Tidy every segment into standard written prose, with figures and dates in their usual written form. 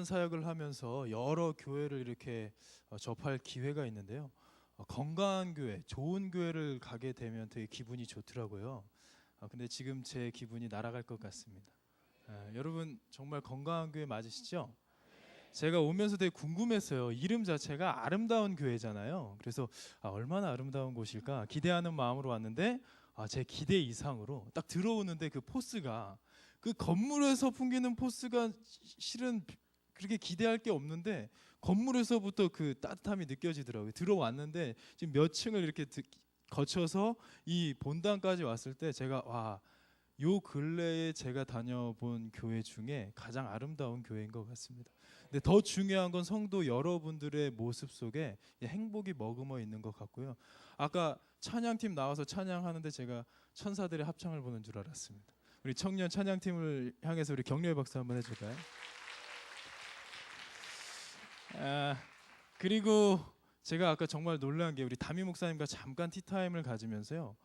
사역을 하면서 여러 교회를 이렇게 접할 기회가 있는데요. 건강한 교회, 좋은 교회를 가게 되면 되게 기분이 좋더라고요. 근데 지금 제 기분이 날아갈 것 같습니다. 여러분 정말 건강한 교회 맞으시죠? 제가 오면서 되게 궁금했어요. 이름 자체가 아름다운 교회잖아요. 그래서 얼마나 아름다운 곳일까 기대하는 마음으로 왔는데 제 기대 이상으로 딱 들어오는데 그 포스가, 그 건물에서 풍기는 포스가 실은 그렇게 기대할 게 없는데 건물에서부터 그 따뜻함이 느껴지더라고요. 들어왔는데 지금 몇 층을 이렇게 거쳐서 이 본당까지 왔을 때 제가 요 근래에 제가 다녀본 교회 중에 가장 아름다운 교회인 것 같습니다. 근데 더 중요한 건 성도 여러분들의 모습 속에 행복이 머금어 있는 것 같고요. 아까 찬양팀 나와서 찬양하는데 제가 천사들의 합창을 보는 줄 알았습니다. 우리 청년 찬양팀을 향해서 우리 격려의 박수 한번 해줄까요? 그리고 제가 아까 정말 놀란 게 우리 담임 목사님과 잠깐 티타임을 가지면서요.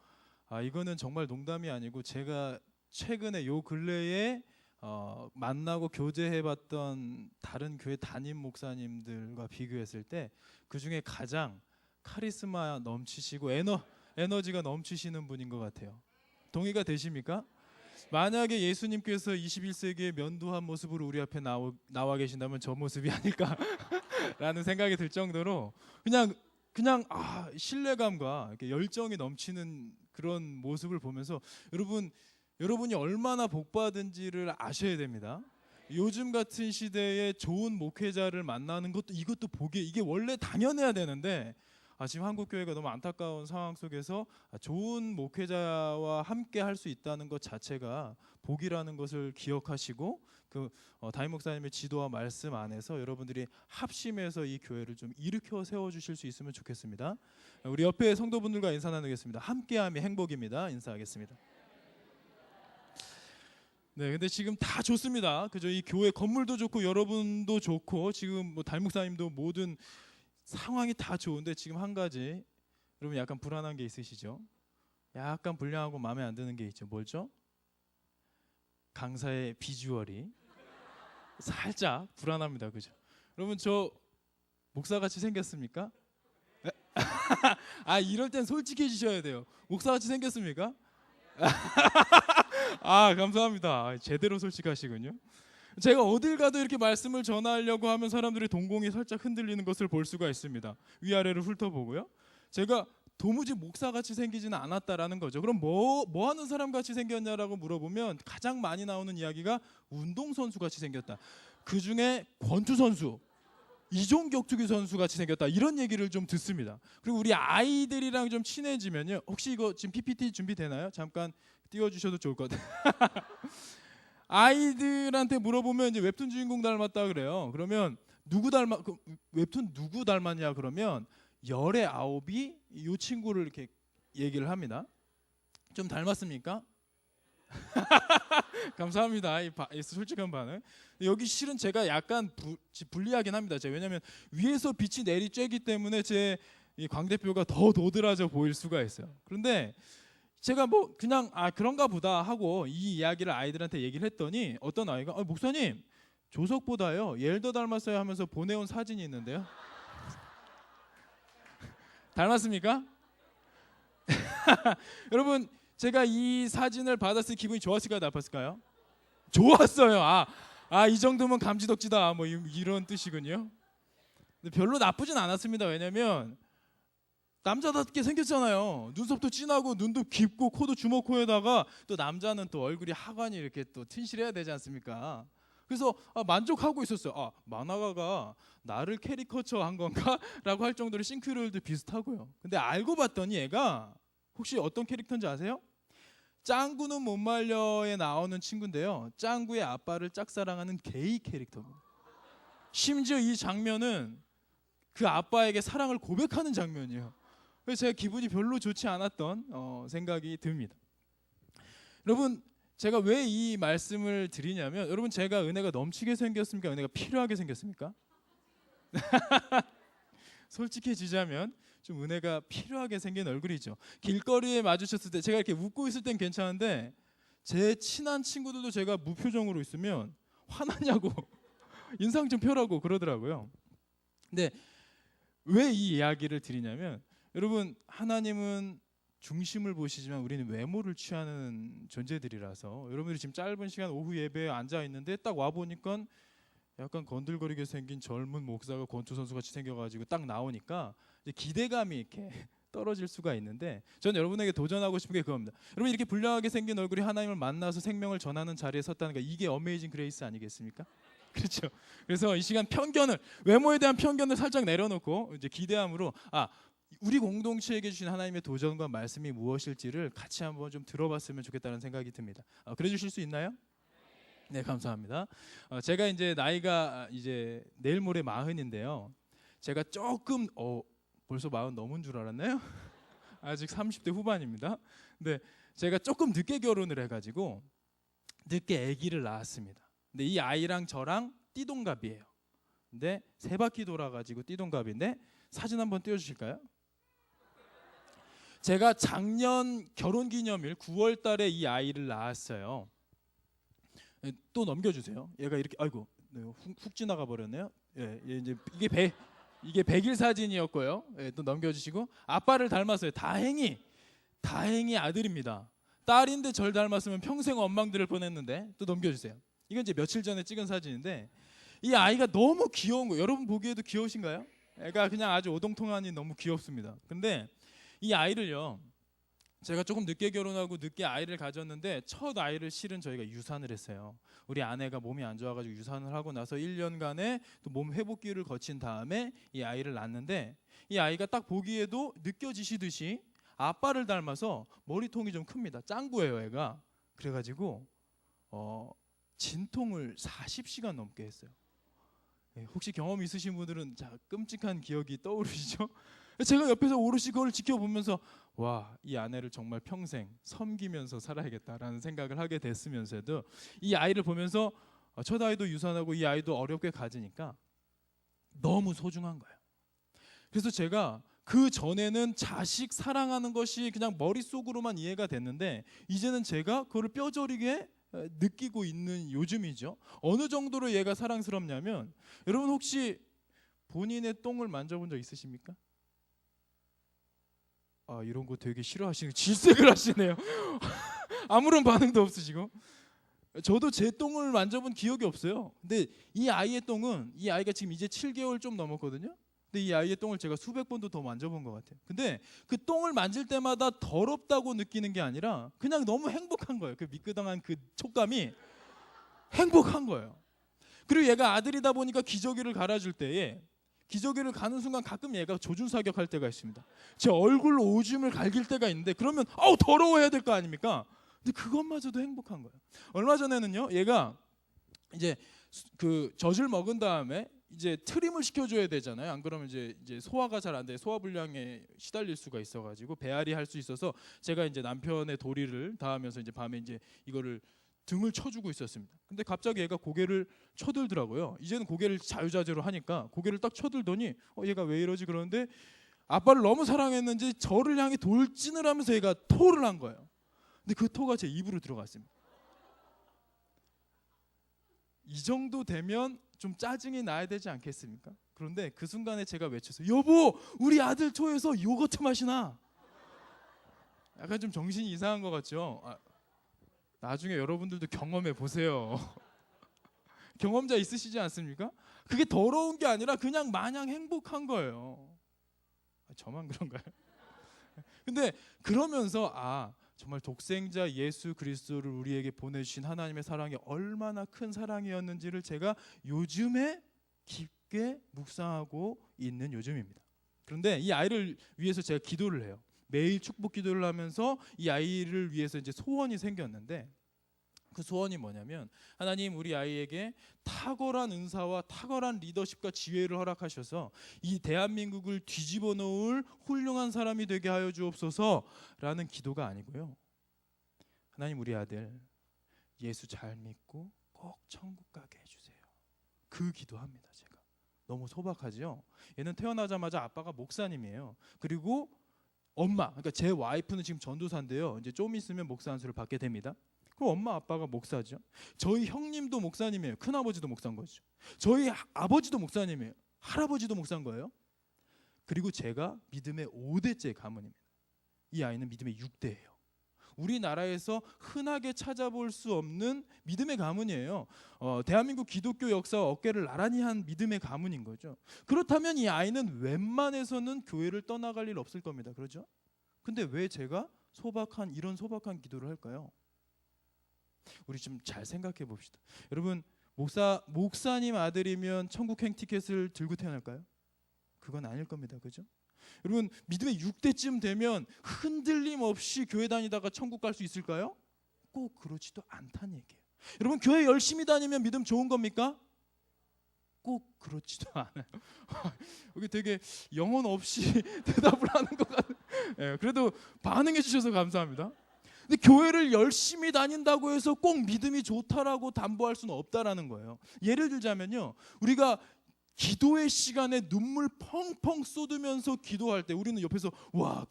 이거는 정말 농담이 아니고 제가 최근에 요 근래에 만나고 교제해봤던 다른 교회 담임 목사님들과 비교했을 때 그 중에 가장 카리스마 넘치시고 에너지가 넘치시는 분인 것 같아요. 동의가 되십니까? 만약에 예수님께서 21세기의 면도한 모습으로 우리 앞에 나와 계신다면 저 모습이 아닐까라는 생각이 들 정도로 그냥 신뢰감과 이렇게 열정이 넘치는 그런 모습을 보면서 여러분이 얼마나 복받은지를 아셔야 됩니다. 요즘 같은 시대에 좋은 목회자를 만나는 것도 이것도 이게 원래 당연해야 되는데 지금 한국 교회가 너무 안타까운 상황 속에서 좋은 목회자와 함께 할 수 있다는 것 자체가 복이라는 것을 기억하시고 그 담임 목사님의 지도와 말씀 안에서 여러분들이 합심해서 이 교회를 좀 일으켜 세워 주실 수 있으면 좋겠습니다. 우리 옆에 성도분들과 인사 나누겠습니다. 함께함이 행복입니다. 인사하겠습니다. 네, 근데 지금 다 좋습니다. 그죠? 이 교회 건물도 좋고 여러분도 좋고 지금 뭐 담임 목사님도 모든 상황이 다 좋은데 지금 한 가지 여러분 약간 불안한 게 있으시죠? 약간 불량하고 마음에 안 드는 게 있죠. 뭘죠? 강사의 비주얼이 살짝 불안합니다. 그죠? 여러분 저 목사같이 생겼습니까? 이럴 땐 솔직해지셔야 돼요. 목사같이 생겼습니까? 감사합니다. 제대로 솔직하시군요. 제가 어딜 가도 이렇게 말씀을 전하려고 하면 사람들의 동공이 살짝 흔들리는 것을 볼 수가 있습니다. 위아래를 훑어보고요. 제가 도무지 목사같이 생기지는 않았다라는 거죠. 그럼 뭐 하는 사람같이 생겼냐라고 물어보면 가장 많이 나오는 이야기가 운동선수같이 생겼다. 그중에 권투선수, 이종격투기 선수같이 생겼다. 이런 얘기를 좀 듣습니다. 그리고 우리 아이들이랑 좀 친해지면요. 혹시 이거 지금 PPT 준비되나요? 잠깐 띄워주셔도 좋을 것 같아요. 아이들한테 물어보면 이제 웹툰 주인공 닮았다 그래요. 그러면 웹툰 누구 닮았냐 그러면 열의 아홉이 이 친구를 이렇게 얘기를 합니다. 좀 닮았습니까? 감사합니다. 이 솔직한 반응. 여기 실은 제가 약간 불리하긴 합니다. 왜냐하면 위에서 빛이 내리쬐기 때문에 제 이 광대뼈가 더 도드라져 보일 수가 있어요. 그런데 제가 뭐 그냥 그런가 보다 하고 이 이야기를 아이들한테 얘기를 했더니 어떤 아이가 목사님 조석보다요 얘를 더 닮았어요 하면서 보내온 사진이 있는데요. 닮았습니까? 여러분 제가 이 사진을 받았을 때 기분이 좋았을까요 나빴을까요? 좋았어요. 이 정도면 감지덕지다 뭐 이런 뜻이군요. 근데 별로 나쁘진 않았습니다. 왜냐면 남자답게 생겼잖아요. 눈썹도 진하고 눈도 깊고 코도 주먹코에다가 또 남자는 또 얼굴이 하관이 이렇게 또 튼실해야 되지 않습니까? 그래서 만족하고 있었어요. 만화가가 나를 캐리커처한 건가? 라고 할 정도로 싱크로율도 비슷하고요. 근데 알고 봤더니 얘가 혹시 어떤 캐릭터인지 아세요? 짱구는 못 말려에 나오는 친구인데요. 짱구의 아빠를 짝사랑하는 게이 캐릭터입니다. 심지어 이 장면은 그 아빠에게 사랑을 고백하는 장면이에요. 그래서 제가 기분이 별로 좋지 않았던 생각이 듭니다. 여러분 제가 왜 이 말씀을 드리냐면 여러분 제가 은혜가 넘치게 생겼습니까? 은혜가 필요하게 생겼습니까? 솔직해지자면 좀 은혜가 필요하게 생긴 얼굴이죠. 길거리에 마주쳤을 때 제가 이렇게 웃고 있을 땐 괜찮은데 제 친한 친구들도 제가 무표정으로 있으면 화나냐고 인상 좀 펴라고 그러더라고요. 근데 왜 이 이야기를 드리냐면, 여러분, 하나님은 중심을 보시지만 우리는 외모를 취하는 존재들이라서, 여러분들이 지금 짧은 시간 오후 예배에 앉아 있는데 딱 와 보니까 약간 건들거리게 생긴 젊은 목사가 권투 선수 같이 생겨가지고 딱 나오니까 이제 기대감이 이렇게 떨어질 수가 있는데, 저는 여러분에게 도전하고 싶은 게 그겁니다. 여러분, 이렇게 불량하게 생긴 얼굴이 하나님을 만나서 생명을 전하는 자리에 섰다는 거, 이게 어메이징 그레이스 아니겠습니까? 그렇죠. 그래서 이 시간 외모에 대한 편견을 살짝 내려놓고 이제 기대함으로, 우리 공동체에게 주신 하나님의 도전과 말씀이 무엇일지를 같이 한번 좀 들어봤으면 좋겠다는 생각이 듭니다. 그래 주실 수 있나요? 네, 감사합니다. 제가 이제 나이가 이제 내일 모레 40인데요. 제가 조금 벌써 40 넘은 줄 알았나요? 아직 30대 후반입니다. 근데 제가 조금 늦게 결혼을 해가지고 늦게 아기를 낳았습니다. 근데 이 아이랑 저랑 띠동갑이에요. 근데 3바퀴 돌아가지고 띠동갑인데, 사진 한번 띄워주실까요? 제가 작년 결혼기념일 9월 달에 이 아이를 낳았어요. 또 넘겨주세요. 얘가 이렇게, 아이고, 네, 훅 지나가 버렸네요. 예, 이제 이게 100일 사진이었고요. 예, 또 넘겨주시고, 아빠를 닮았어요. 다행히 아들입니다. 딸인데 절 닮았으면 평생 원망들을 뻔했는데. 또 넘겨주세요. 이건 이제 며칠 전에 찍은 사진인데, 이 아이가 너무 귀여운 거예요. 여러분 보기에도 귀여우신가요? 애가 그냥 아주 오동통하니 너무 귀엽습니다. 근데 이 아이를요, 제가 조금 늦게 결혼하고 늦게 아이를 가졌는데, 첫 아이를 실은 저희가 유산을 했어요. 우리 아내가 몸이 안 좋아가지고 유산을 하고 나서 1년간의 또 몸 회복기를 거친 다음에 이 아이를 낳았는데, 이 아이가 딱 보기에도 느껴지시듯이 아빠를 닮아서 머리통이 좀 큽니다. 짱구예요, 애가. 그래가지고 진통을 40시간 넘게 했어요. 혹시 경험 있으신 분들은 끔찍한 기억이 떠오르시죠? 제가 옆에서 오롯이 그걸 지켜보면서, 와, 이 아내를 정말 평생 섬기면서 살아야겠다라는 생각을 하게 됐으면서도, 이 아이를 보면서 첫 아이도 유산하고 이 아이도 어렵게 가지니까 너무 소중한 거예요. 그래서 제가 그 전에는 자식 사랑하는 것이 그냥 머릿속으로만 이해가 됐는데, 이제는 제가 그걸 뼈저리게 느끼고 있는 요즘이죠. 어느 정도로 얘가 사랑스럽냐면, 여러분 혹시 본인의 똥을 만져본 적 있으십니까? 이런 거 되게 싫어하시는, 질색을 하시네요. 아무런 반응도 없으시고. 저도 제 똥을 만져본 기억이 없어요. 근데 이 아이의 똥은, 이 아이가 지금 이제 7개월 좀 넘었거든요. 근데 이 아이의 똥을 제가 수백 번도 더 만져본 것 같아요. 근데 그 똥을 만질 때마다 더럽다고 느끼는 게 아니라 그냥 너무 행복한 거예요. 그 미끄덩한 그 촉감이 행복한 거예요. 그리고 얘가 아들이다 보니까 기저귀를 갈아줄 때에, 기저귀를 가는 순간 가끔 얘가 조준사격할 때가 있습니다. 제 얼굴로 오줌을 갈길 때가 있는데, 그러면 더러워해야 될 거 아닙니까? 근데 그것마저도 행복한 거예요. 얼마 전에는요, 얘가 이제 그 젖을 먹은 다음에 이제 트림을 시켜줘야 되잖아요. 안 그러면 이제 소화가 잘 안 돼, 소화불량에 시달릴 수가 있어가지고 배앓이 할 수 있어서, 제가 이제 남편의 도리를 다하면서 이제 밤에 이제 이거를 등을 쳐주고 있었습니다. 근데 갑자기 얘가 고개를 쳐들더라고요. 이제는 고개를 자유자재로 하니까 고개를 딱 쳐들더니 얘가 왜 이러지 그러는데, 아빠를 너무 사랑했는지 저를 향해 돌진을 하면서 얘가 토를 한 거예요. 근데 그 토가 제 입으로 들어갔습니다. 이 정도 되면 좀 짜증이 나야 되지 않겠습니까? 그런데 그 순간에 제가 외쳤어요. 여보, 우리 아들 토에서 요거트 맛이 나. 약간 좀 정신이 이상한 것 같죠? 나중에 여러분들도 경험해 보세요. 경험자 있으시지 않습니까? 그게 더러운 게 아니라 그냥 마냥 행복한 거예요. 저만 그런가요? 근데 그러면서 정말 독생자 예수 그리스도를 우리에게 보내주신 하나님의 사랑이 얼마나 큰 사랑이었는지를 제가 요즘에 깊게 묵상하고 있는 요즘입니다. 그런데 이 아이를 위해서 제가 기도를 해요. 매일 축복 기도를 하면서 이 아이를 위해서 이제 소원이 생겼는데, 그 소원이 뭐냐면, 하나님, 우리 아이에게 탁월한 은사와 탁월한 리더십과 지혜를 허락하셔서 이 대한민국을 뒤집어 놓을 훌륭한 사람이 되게 하여 주옵소서라는 기도가 아니고요, 하나님, 우리 아들 예수 잘 믿고 꼭 천국 가게 해주세요. 그 기도합니다. 제가 너무 소박하죠. 얘는 태어나자마자 아빠가 목사님이에요. 그리고 엄마, 그러니까 제 와이프는 지금 전도사인데요, 이제 좀 있으면 목사 안수를 받게 됩니다. 그럼 엄마 아빠가 목사죠. 저희 형님도 목사님이에요. 큰아버지도 목사인 거죠. 저희 아버지도 목사님이에요. 할아버지도 목사인 거예요. 그리고 제가 믿음의 5대째 가문입니다. 이 아이는 믿음의 6대예요. 우리나라에서 흔하게 찾아볼 수 없는 믿음의 가문이에요. 대한민국 기독교 역사와 어깨를 나란히 한 믿음의 가문인 거죠. 그렇다면 이 아이는 웬만해서는 교회를 떠나갈 일 없을 겁니다. 그렇죠? 근데 왜 제가 이런 소박한 기도를 할까요? 우리 좀 잘 생각해 봅시다. 여러분, 목사님 아들이면 천국행 티켓을 들고 태어날까요? 그건 아닐 겁니다. 그죠? 여러분, 믿음의 6대쯤 되면 흔들림 없이 교회 다니다가 천국 갈 수 있을까요? 꼭 그렇지도 않다는 얘기예요. 여러분, 교회 열심히 다니면 믿음 좋은 겁니까? 꼭 그렇지도 않아요. 여기 되게 영혼 없이 대답을 하는 것 같아요. 네, 그래도 반응해 주셔서 감사합니다. 근데 교회를 열심히 다닌다고 해서 꼭 믿음이 좋다라고 담보할 수는 없다라는 거예요. 예를 들자면요, 우리가 기도의 시간에 눈물 펑펑 쏟으면서 기도할 때 우리는 옆에서 와,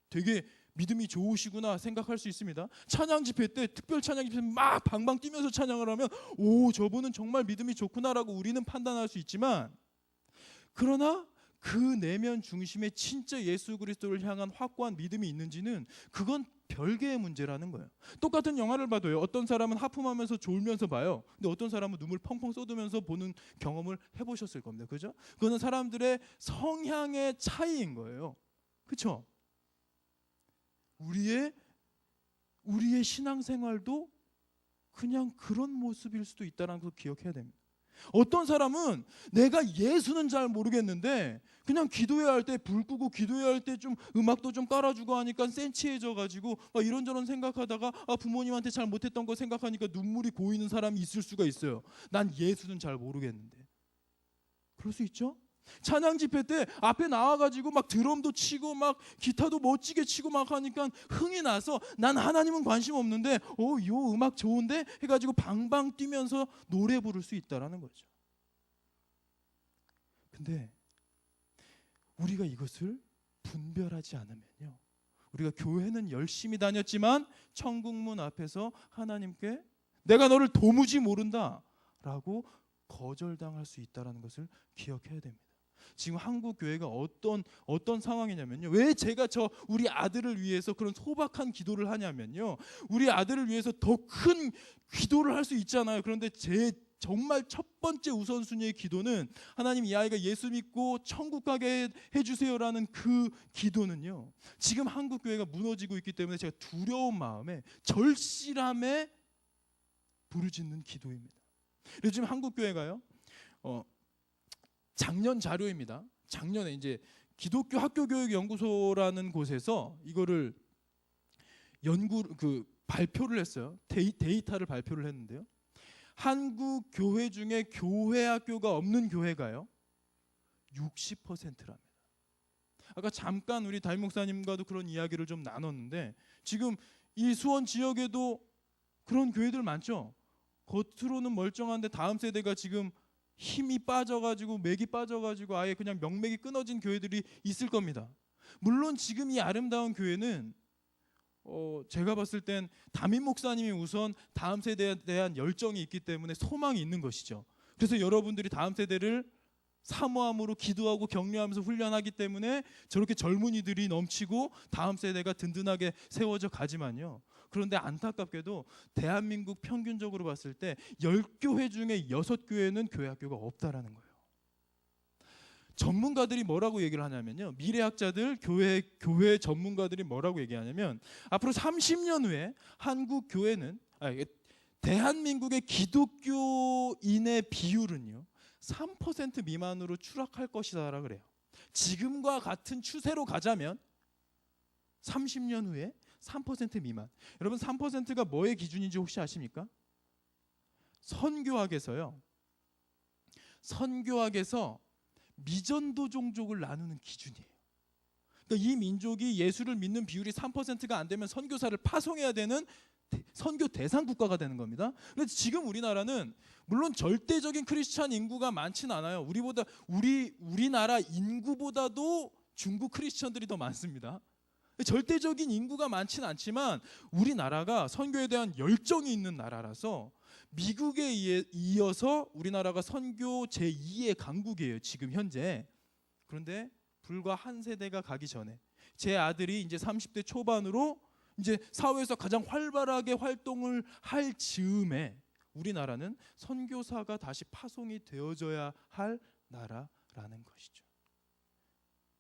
되게 믿음이 좋으시구나 생각할 수 있습니다. 찬양 집회 때, 특별 찬양 집회 막 방방 뛰면서 찬양을 하면 오, 저분은 정말 믿음이 좋구나라고 우리는 판단할 수 있지만, 그러나 그 내면 중심에 진짜 예수 그리스도를 향한 확고한 믿음이 있는지는 그건 별개의 문제라는 거예요. 똑같은 영화를 봐도요, 어떤 사람은 하품하면서 졸면서 봐요. 근데 어떤 사람은 눈물 펑펑 쏟으면서 보는 경험을 해보셨을 겁니다. 그죠? 그거는 사람들의 성향의 차이인 거예요. 그렇죠? 우리의 신앙생활도 그냥 그런 모습일 수도 있다는 걸 기억해야 됩니다. 어떤 사람은 내가 예수는 잘 모르겠는데 그냥 기도해야 할 때 불 끄고 기도해야 할 때 좀 음악도 좀 깔아주고 하니까 센치해져 가지고 이런저런 생각하다가 부모님한테 잘 못했던 거 생각하니까 눈물이 고이는 사람이 있을 수가 있어요. 난 예수는 잘 모르겠는데. 그럴 수 있죠? 찬양 집회 때 앞에 나와가지고 막 드럼도 치고 막 기타도 멋지게 치고 막 하니까 흥이 나서 난 하나님은 관심 없는데 요 음악 좋은데 해가지고 방방 뛰면서 노래 부를 수 있다라는 거죠. 근데 우리가 이것을 분별하지 않으면요, 우리가 교회는 열심히 다녔지만 천국문 앞에서 하나님께 내가 너를 도무지 모른다 라고 거절당할 수 있다는 것을 기억해야 됩니다. 지금 한국 교회가 어떤 상황이냐면요, 왜 제가 우리 아들을 위해서 그런 소박한 기도를 하냐면요, 우리 아들을 위해서 더 큰 기도를 할 수 있잖아요. 그런데 제 정말 첫 번째 우선순위의 기도는 하나님, 이 아이가 예수 믿고 천국 가게 해주세요라는 그 기도는요, 지금 한국 교회가 무너지고 있기 때문에 제가 두려운 마음에 절실함에 부르짖는 기도입니다. 요즘 한국 교회가요, 작년 자료입니다. 작년에 이제 기독교 학교교육연구소라는 곳에서 이거를 발표를 했어요. 데이터를 발표를 했는데요, 한국 교회 중에 교회 학교가 없는 교회가요 60%랍니다. 아까 잠깐 우리 담임 목사님과도 그런 이야기를 좀 나눴는데, 지금 이 수원 지역에도 그런 교회들 많죠. 겉으로는 멀쩡한데 다음 세대가 지금 힘이 빠져가지고 맥이 빠져가지고 아예 그냥 명맥이 끊어진 교회들이 있을 겁니다. 물론 지금 이 아름다운 교회는 제가 봤을 땐 담임 목사님이 우선 다음 세대에 대한 열정이 있기 때문에 소망이 있는 것이죠. 그래서 여러분들이 다음 세대를 사모함으로 기도하고 격려하면서 훈련하기 때문에 저렇게 젊은이들이 넘치고 다음 세대가 든든하게 세워져 가지만요, 그런데 안타깝게도 대한민국 평균적으로 봤을 때 10교회 중에 6교회는 교회 학교가 없다라는 거예요. 전문가들이 뭐라고 얘기를 하냐면요, 미래학자들, 교회 전문가들이 뭐라고 얘기하냐면, 앞으로 30년 후에 한국 교회는 대한민국의 기독교인의 비율은요 3% 미만으로 추락할 것이다라고 그래요. 지금과 같은 추세로 가자면 30년 후에 3% 미만. 여러분, 3%가 뭐의 기준인지 혹시 아십니까? 선교학에서 미전도 종족을 나누는 기준이에요. 그러니까 이 민족이 예수를 믿는 비율이 3%가 안 되면 선교사를 파송해야 되는 선교 대상 국가가 되는 겁니다. 그런데 지금 우리나라는 물론 절대적인 크리스찬 인구가 많지는 않아요. 우리나라 인구보다도 중국 크리스찬들이 더 많습니다. 절대적인 인구가 많지는 않지만 우리나라가 선교에 대한 열정이 있는 나라라서 미국에 이어서 우리나라가 선교 제2의 강국이에요, 지금 현재. 그런데 불과 한 세대가 가기 전에 제 아들이 이제 30대 초반으로 이제 사회에서 가장 활발하게 활동을 할 즈음에 우리나라는 선교사가 다시 파송이 되어져야 할 나라라는 것이죠.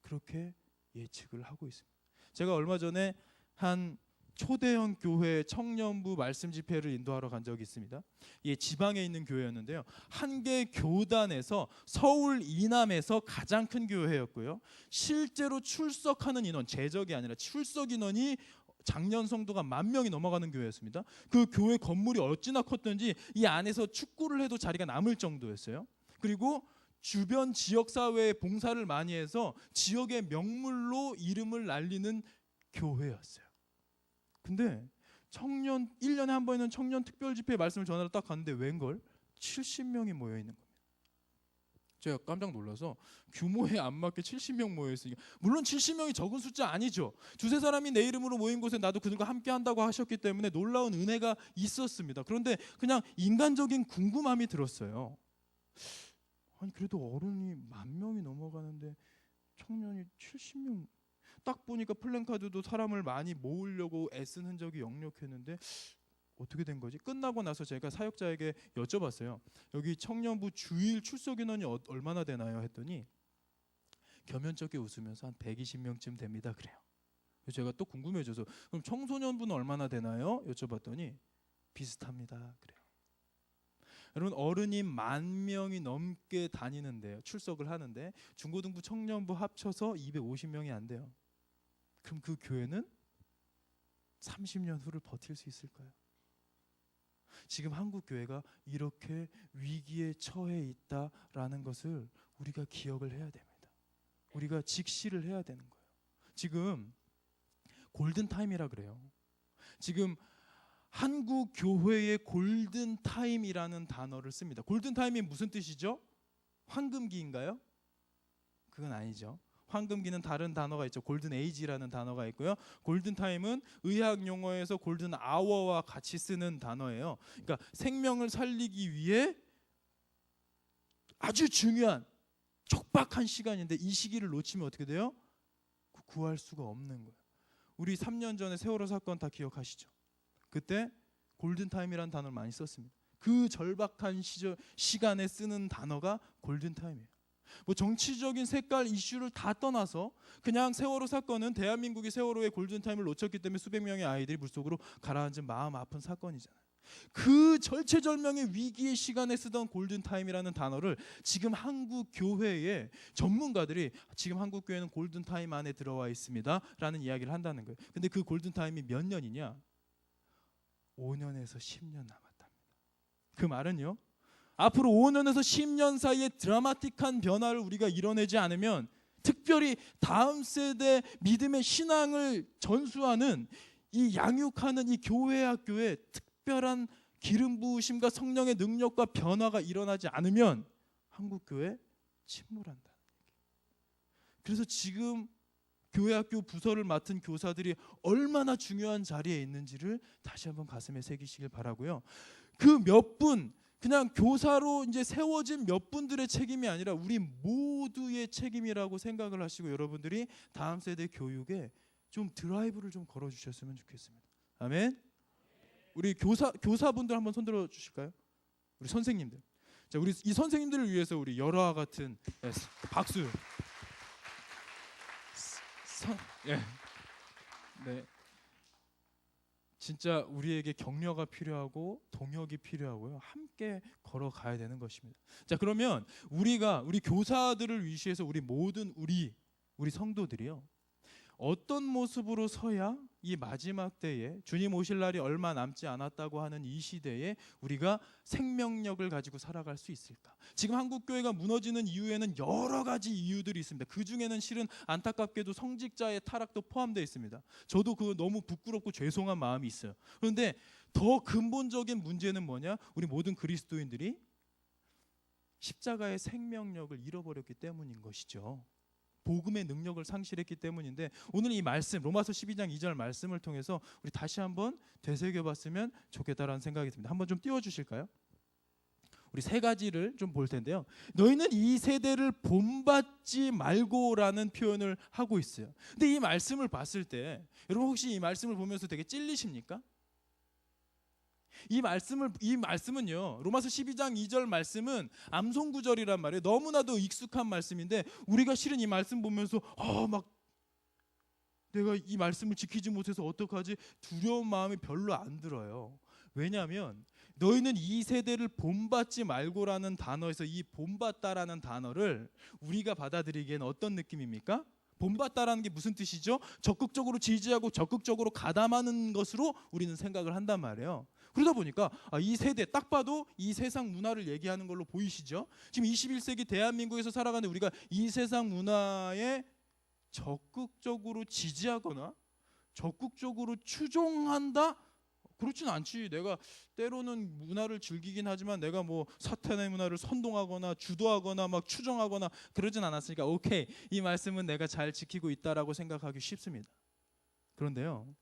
그렇게 예측을 하고 있습니다. 제가 얼마 전에 한 초대형 교회 청년부 말씀 집회를 인도하러 간 적이 있습니다. 예, 지방에 있는 교회였는데요. 한 개 교단에서 서울 이남에서 가장 큰 교회였고요. 실제로 출석하는 인원, 제적이 아니라 출석 인원이 작년 성도가 10,000명이 넘어가는 교회였습니다. 그 교회 건물이 어찌나 컸던지 이 안에서 축구를 해도 자리가 남을 정도였어요. 그리고 주변 지역사회에 봉사를 많이 해서 지역의 명물로 이름을 날리는 교회였어요. 근데 청년 1년에 한 번 있는 청년 특별 집회 말씀을 전하러 딱 갔는데 웬걸 70명이 모여 있는 겁니다. 제가 깜짝 놀라서 규모에 안 맞게 70명 모여 있으니까, 물론 70명이 적은 숫자 아니죠. 두세 사람이 내 이름으로 모인 곳에 나도 그들과 함께 한다고 하셨기 때문에 놀라운 은혜가 있었습니다. 그런데 그냥 인간적인 궁금함이 들었어요. 아니 그래도 어른이 10,000명이 넘어가는데 청년이 70명. 딱 보니까 플랜카드도 사람을 많이 모으려고 애쓴 흔적이 역력했는데 어떻게 된 거지? 끝나고 나서 제가 사역자에게 여쭤봤어요. 여기 청년부 주일 출석 인원이 얼마나 되나요? 했더니 겸연쩍게 웃으면서 한 120명쯤 됩니다. 그래요. 그래서 제가 또 궁금해져서 그럼 청소년부는 얼마나 되나요? 여쭤봤더니 비슷합니다. 그래요. 여러분 어른이 10,000명이 넘게 다니는데요. 출석을 하는데 중고등부 청년부 합쳐서 250명이 안 돼요. 그럼 그 교회는 30년 후를 버틸 수 있을까요? 지금 한국 교회가 이렇게 위기에 처해 있다라는 것을 우리가 기억을 해야 됩니다. 우리가 직시를 해야 되는 거예요. 지금 골든 타임이라 그래요. 지금 한국 교회의 골든 타임이라는 단어를 씁니다. 골든 타임이 무슨 뜻이죠? 황금기인가요? 그건 아니죠. 황금기는 다른 단어가 있죠. 골든 에이지라는 단어가 있고요. 골든 타임은 의학 용어에서 골든 아워와 같이 쓰는 단어예요. 그러니까 생명을 살리기 위해 아주 중요한 촉박한 시간인데 이 시기를 놓치면 어떻게 돼요? 구할 수가 없는 거예요. 우리 3년 전에 세월호 사건 다 기억하시죠? 그때 골든 타임이라는 단어를 많이 썼습니다. 그 절박한 시간에 쓰는 단어가 골든 타임이에요. 뭐 정치적인 색깔 이슈를 다 떠나서 그냥 세월호 사건은 대한민국이 세월호의 골든타임을 놓쳤기 때문에 수백 명의 아이들이 물속으로 가라앉은 마음 아픈 사건이잖아요. 그 절체절명의 위기의 시간에 쓰던 골든타임이라는 단어를 지금 한국 교회의 전문가들이 지금 한국 교회는 골든타임 안에 들어와 있습니다 라는 이야기를 한다는 거예요. 근데 그 골든타임이 몇 년이냐? 5년에서 10년 남았답니다. 그 말은요, 앞으로 5년에서 10년 사이에 드라마틱한 변화를 우리가 이뤄내지 않으면, 특별히 다음 세대 믿음의 신앙을 전수하는 이 양육하는 이 교회 학교에 특별한 기름 부으심과 성령의 능력과 변화가 일어나지 않으면 한국 교회 침몰한다. 그래서 지금 교회 학교 부서를 맡은 교사들이 얼마나 중요한 자리에 있는지를 다시 한번 가슴에 새기시길 바라고요. 그 몇 분, 그냥 교사로 이제 세워진 몇 분들의 책임이 아니라 우리 모두의 책임이라고 생각을 하시고 여러분들이 다음 세대 교육에 좀 드라이브를 좀 걸어 주셨으면 좋겠습니다. 아멘. 우리 교사분들 한번 손들어 주실까요? 우리 선생님들. 자, 우리 이 선생님들을 위해서 우리 열화와 같은 박수. 예. 네. 진짜 우리에게 격려가 필요하고 동역이 필요하고요. 함께 걸어가야 되는 것입니다. 자, 그러면 우리 교사들을 위시해서 우리 모든 우리 성도들이요, 어떤 모습으로 서야 이 마지막 때에 주님 오실 날이 얼마 남지 않았다고 하는 이 시대에 우리가 생명력을 가지고 살아갈 수 있을까? 지금 한국 교회가 무너지는 이유에는 여러 가지 이유들이 있습니다. 그 중에는 실은 안타깝게도 성직자의 타락도 포함되어 있습니다. 저도 그거 너무 부끄럽고 죄송한 마음이 있어요. 그런데 더 근본적인 문제는 뭐냐? 우리 모든 그리스도인들이 십자가의 생명력을 잃어버렸기 때문인 것이죠. 복음의 능력을 상실했기 때문인데, 오늘 이 말씀 로마서 12장 2절 말씀을 통해서 우리 다시 한번 되새겨봤으면 좋겠다라는 생각이 듭니다. 한번 좀 띄워주실까요? 우리 세 가지를 좀 볼 텐데요. 너희는 이 세대를 본받지 말고라는 표현을 하고 있어요. 근데 이 말씀을 봤을 때 여러분 혹시 이 말씀을 보면서 되게 찔리십니까? 이 말씀은요, 로마서 12장 2절 말씀은 암송구절이란 말이에요. 너무나도 익숙한 말씀인데 우리가 실은 이 말씀 보면서 막 내가 이 말씀을 지키지 못해서 어떡하지? 두려운 마음이 별로 안 들어요. 왜냐하면 너희는 이 세대를 본받지 말고라는 단어에서 이 본받다라는 단어를 우리가 받아들이기에는 어떤 느낌입니까? 본받다라는 게 무슨 뜻이죠? 적극적으로 지지하고 적극적으로 가담하는 것으로 우리는 생각을 한단 말이에요. 그러다 보니까 이 세대, 딱 봐도 이 세상 문화를 얘기하는 걸로 보이시죠? 지금 21세기 대한민국에서 살아가는 우리가 이 세상 문화에 적극적으로 지지하거나 적극적으로 추종한다? 그렇진 않지. 내가 때로는 문화를 즐기긴 하지만 내가 뭐 사탄의 문화를 선동하거나 주도하거나 막 추종하거나 그러진 않았으니까 오케이, 이 말씀은 내가 잘 지키고 있다라고 생각하기 쉽습니다. 그런데요,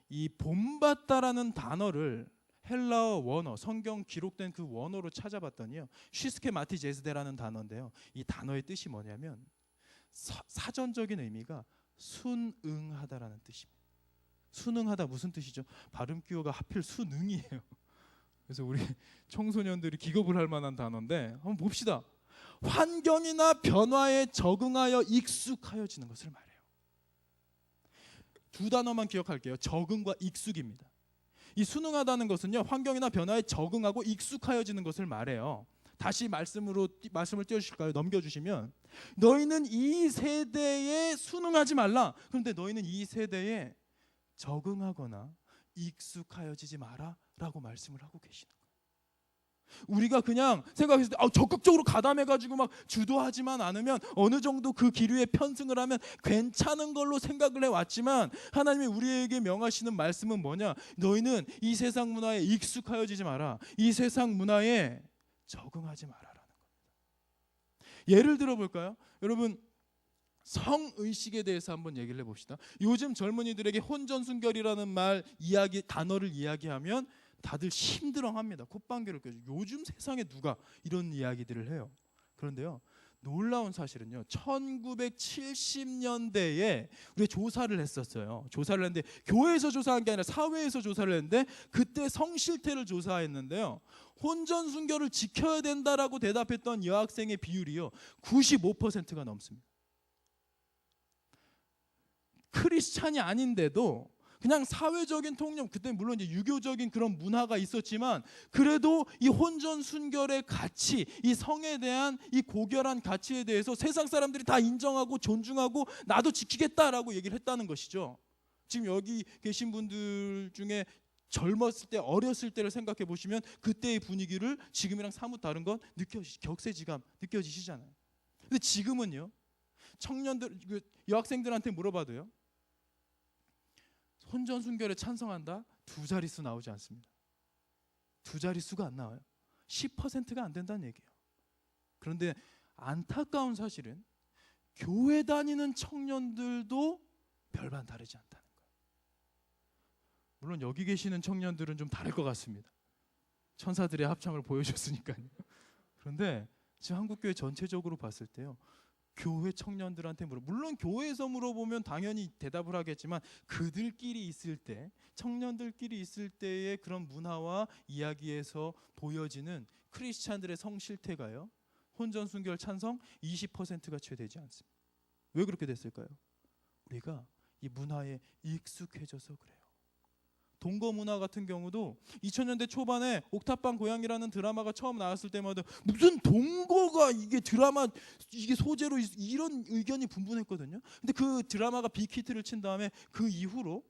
이 본받다라는 단어를 헬라어 원어, 성경 기록된 그 원어로 찾아봤더니요, 쉬스케마티제스데라는 단어인데요, 이 단어의 뜻이 뭐냐면 사전적인 의미가 순응하다라는 뜻입니다. 순응하다 무슨 뜻이죠? 발음 기호가 하필 순응이에요. 그래서 우리 청소년들이 기겁을 할 만한 단어인데 한번 봅시다. 환경이나 변화에 적응하여 익숙하여지는 것을 말해요. 두 단어만 기억할게요. 적응과 익숙입니다. 이 순응하다는 것은요, 환경이나 변화에 적응하고 익숙하여지는 것을 말해요. 다시 말씀을 띄워주실까요? 넘겨주시면, 너희는 이 세대에 순응하지 말라. 그런데 너희는 이 세대에 적응하거나 익숙하여지지 마라 라고 말씀을 하고 계시는 거예요. 우리가 그냥 생각했을 때 적극적으로 가담해가지고 막 주도하지만 않으면, 어느 정도 그 기류에 편승을 하면 괜찮은 걸로 생각을 해왔지만, 하나님이 우리에게 명하시는 말씀은 뭐냐? 너희는 이 세상 문화에 익숙하여지지 마라, 이 세상 문화에 적응하지 마라라는 겁니다. 예를 들어볼까요? 여러분, 성의식에 대해서 한번 얘기를 해봅시다. 요즘 젊은이들에게 혼전순결이라는 단어를 이야기하면 다들 심드렁합니다. 콧방귀를 껴죠. 요즘 세상에 누가 이런 이야기들을 해요. 그런데요, 놀라운 사실은요, 1970년대에 우리가 조사를 했었어요. 조사를 했는데 교회에서 조사한 게 아니라 사회에서 조사를 했는데, 그때 성실태를 조사했는데요, 혼전순결을 지켜야 된다라고 대답했던 여학생의 비율이요 95%가 넘습니다. 크리스찬이 아닌데도 그냥 사회적인 통념, 그때 물론 이제 유교적인 그런 문화가 있었지만, 그래도 이 혼전 순결의 가치, 이 성에 대한 이 고결한 가치에 대해서 세상 사람들이 다 인정하고 존중하고 나도 지키겠다라고 얘기를 했다는 것이죠. 지금 여기 계신 분들 중에 젊었을 때, 어렸을 때를 생각해 보시면 그때의 분위기를 지금이랑 사뭇 다른 건 격세지감 느껴지시잖아요. 근데 지금은요, 청년들, 여학생들한테 물어봐도요, 혼전순결에 찬성한다? 두 자릿수 나오지 않습니다. 두 자릿수가 안 나와요. 10%가 안 된다는 얘기예요. 그런데 안타까운 사실은 교회 다니는 청년들도 별반 다르지 않다는 거예요. 물론 여기 계시는 청년들은 좀 다를 것 같습니다. 천사들의 합창을 보여줬으니까요. 그런데 지금 한국교회 전체적으로 봤을 때요, 교회 청년들한테 물론 교회에서 물어보면 당연히 대답을 하겠지만, 그들끼리 있을 때, 청년들끼리 있을 때의 그런 문화와 이야기에서 보여지는 크리스찬들의 성실태가요, 혼전순결 찬성 20%가 채 되지 않습니다. 왜 그렇게 됐을까요? 우리가 이 문화에 익숙해져서 그래요. 동거 문화 같은 경우도 2000년대 초반에 옥탑방 고양이라는 드라마가 처음 나왔을 때마다 무슨 동거가 이게 드라마 이게 소재로 이런 의견이 분분했거든요. 근데 그 드라마가 빅히트를 친 다음에 그 이후로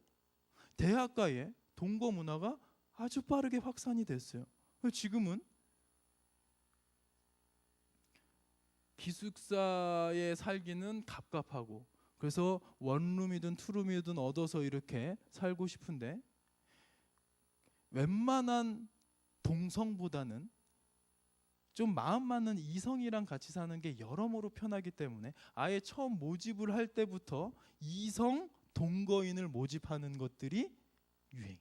대학가에 동거 문화가 아주 빠르게 확산이 됐어요. 지금은 기숙사에 살기는 갑갑하고, 그래서 원룸이든 투룸이든 얻어서 이렇게 살고 싶은데, 웬만한 동성보다는 좀 마음 맞는 이성이랑 같이 사는 게 여러모로 편하기 때문에 아예 처음 모집을 할 때부터 이성 동거인을 모집하는 것들이 유행이에요.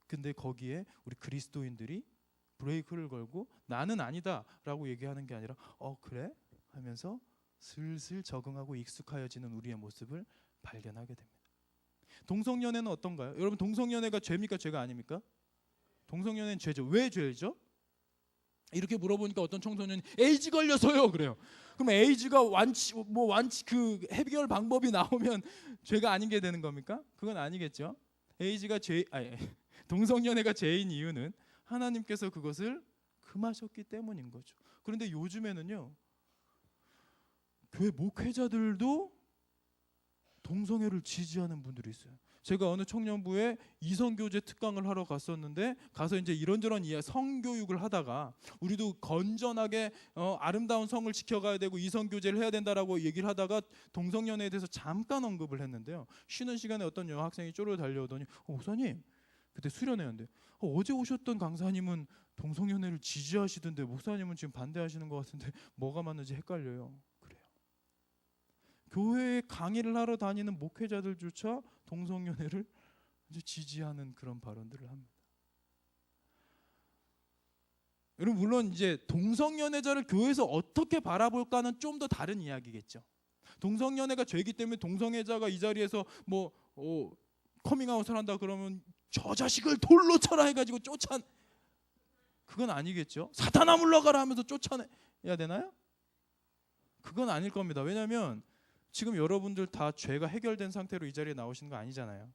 근데 거기에 우리 그리스도인들이 브레이크를 걸고 나는 아니다라고 얘기하는 게 아니라 그래? 하면서 슬슬 적응하고 익숙해지는 우리의 모습을 발견하게 됩니다. 동성연애는 어떤가요? 여러분, 동성연애가 죄입니까? 죄가 아닙니까? 동성연애는 죄죠. 왜 죄죠? 이렇게 물어보니까 어떤 청소년이 에이즈 걸려서요 그래요. 그럼 에이즈가 완치 그 해결 방법이 나오면 죄가 아닌 게 되는 겁니까? 그건 아니겠죠. 동성연애가 죄인 이유는 하나님께서 그것을 금하셨기 때문인 거죠. 그런데 요즘에는요, 교회 목회자들도 동성애를 지지하는 분들이 있어요. 제가 어느 청년부에 이성교제 특강을 하러 갔었는데 가서 이제 이런저런 성교육을 하다가 우리도 건전하게 아름다운 성을 지켜가야 되고 이성교제를 해야 된다라고 얘기를 하다가 동성연애에 대해서 잠깐 언급을 했는데요. 쉬는 시간에 어떤 여학생이 쪼르르 달려오더니 목사님, 그때 수련회였는데 어제 오셨던 강사님은 동성연애를 지지하시던데 목사님은 지금 반대하시는 것 같은데 뭐가 맞는지 헷갈려요. 교회에 강의를 하러 다니는 목회자들조차 동성연애를 지지하는 그런 발언들을 합니다. 여러분, 물론 이제 동성연애자를 교회에서 어떻게 바라볼까는 좀 더 다른 이야기겠죠. 동성연애가 죄이기 때문에 동성애자가 이 자리에서 커밍아웃을 한다 그러면 저 자식을 돌로 쳐라 해가지고 그건 아니겠죠. 사탄아 물러가라 하면서 쫓아내야 되나요? 그건 아닐 겁니다. 왜냐하면 지금 여러분들 다 죄가 해결된 상태로 이 자리에 나오시는 거 아니잖아요.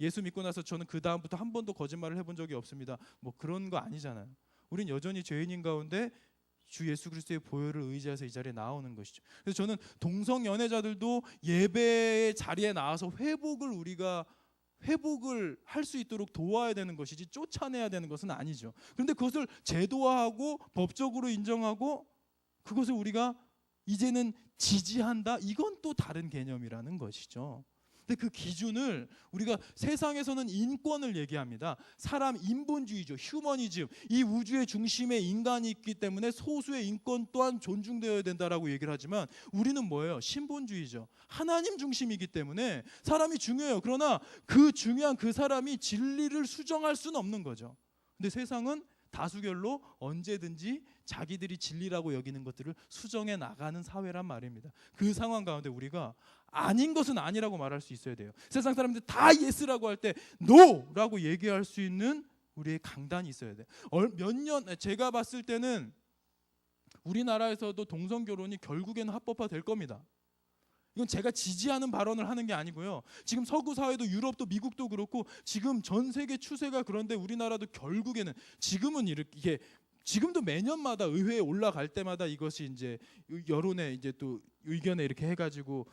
예수 믿고 나서 저는 그 다음부터 한 번도 거짓말을 해본 적이 없습니다. 그런 거 아니잖아요. 우린 여전히 죄인인 가운데 주 예수 그리스도의 보혈을 의지해서 이 자리에 나오는 것이죠. 그래서 저는 동성 연애자들도 예배의 자리에 나와서 회복을 할 수 있도록 도와야 되는 것이지 쫓아내야 되는 것은 아니죠. 그런데 그것을 제도화하고 법적으로 인정하고 그것을 우리가 이제는 지지한다? 이건 또 다른 개념이라는 것이죠. 근데 그 기준을 우리가 세상에서는 인권을 얘기합니다. 사람 인본주의죠. 휴머니즘. 이 우주의 중심에 인간이 있기 때문에 소수의 인권 또한 존중되어야 된다라고 얘기를 하지만 우리는 뭐예요? 신본주의죠. 하나님 중심이기 때문에 사람이 중요해요. 그러나 그 중요한 그 사람이 진리를 수정할 수는 없는 거죠. 근데 세상은 다수결로 언제든지 자기들이 진리라고 여기는 것들을 수정해 나가는 사회란 말입니다. 그 상황 가운데 우리가 아닌 것은 아니라고 말할 수 있어야 돼요. 세상 사람들 다 예스라고 할 때 노라고 얘기할 수 있는 우리의 강단이 있어야 돼요. 제가 봤을 때는 우리나라에서도 동성결혼이 결국에는 합법화 될 겁니다. 이건 제가 지지하는 발언을 하는 게 아니고요. 지금 서구 사회도 유럽도 미국도 그렇고 지금 전 세계 추세가 그런데 우리나라도 결국에는 지금도 매년마다 의회에 올라갈 때마다 이것이 이제 여론에 이제 또 의견에 이렇게 해가지고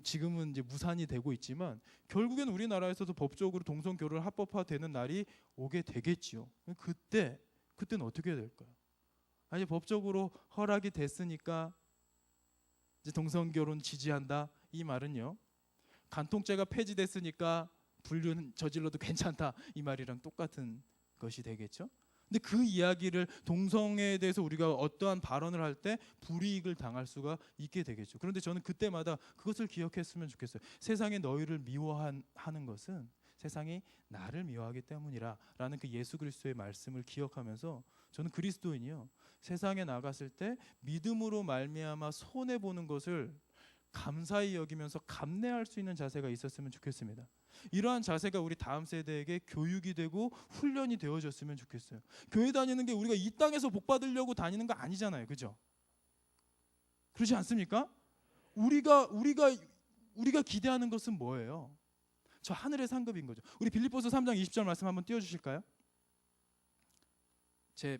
지금은 이제 무산이 되고 있지만 결국에는 우리나라에서도 법적으로 동성 결혼 합법화되는 날이 오게 되겠지요. 그때는 어떻게 될까요? 아니 법적으로 허락이 됐으니까 이제 동성 결혼 지지한다 이 말은요. 간통죄가 폐지됐으니까 불륜 저질러도 괜찮다 이 말이랑 똑같은 것이 되겠죠. 근데 그 이야기를 동성애에 대해서 우리가 어떠한 발언을 할 때 불이익을 당할 수가 있게 되겠죠. 그런데 저는 그때마다 그것을 기억했으면 좋겠어요. 세상에 너희를 미워하는 것은 세상이 나를 미워하기 때문이라 라는 그 예수 그리스도의 말씀을 기억하면서 저는 그리스도인이요. 세상에 나갔을 때 믿음으로 말미암아 손해보는 것을 감사히 여기면서 감내할 수 있는 자세가 있었으면 좋겠습니다. 이러한 자세가 우리 다음 세대에게 교육이 되고 훈련이 되어졌으면 좋겠어요. 교회 다니는 게 우리가 이 땅에서 복 받으려고 다니는 거 아니잖아요. 그죠? 그렇지 않습니까? 우리가 기대하는 것은 뭐예요? 저 하늘의 상급인 거죠. 우리 빌립보서 3장 20절 말씀 한번 띄워주실까요? 제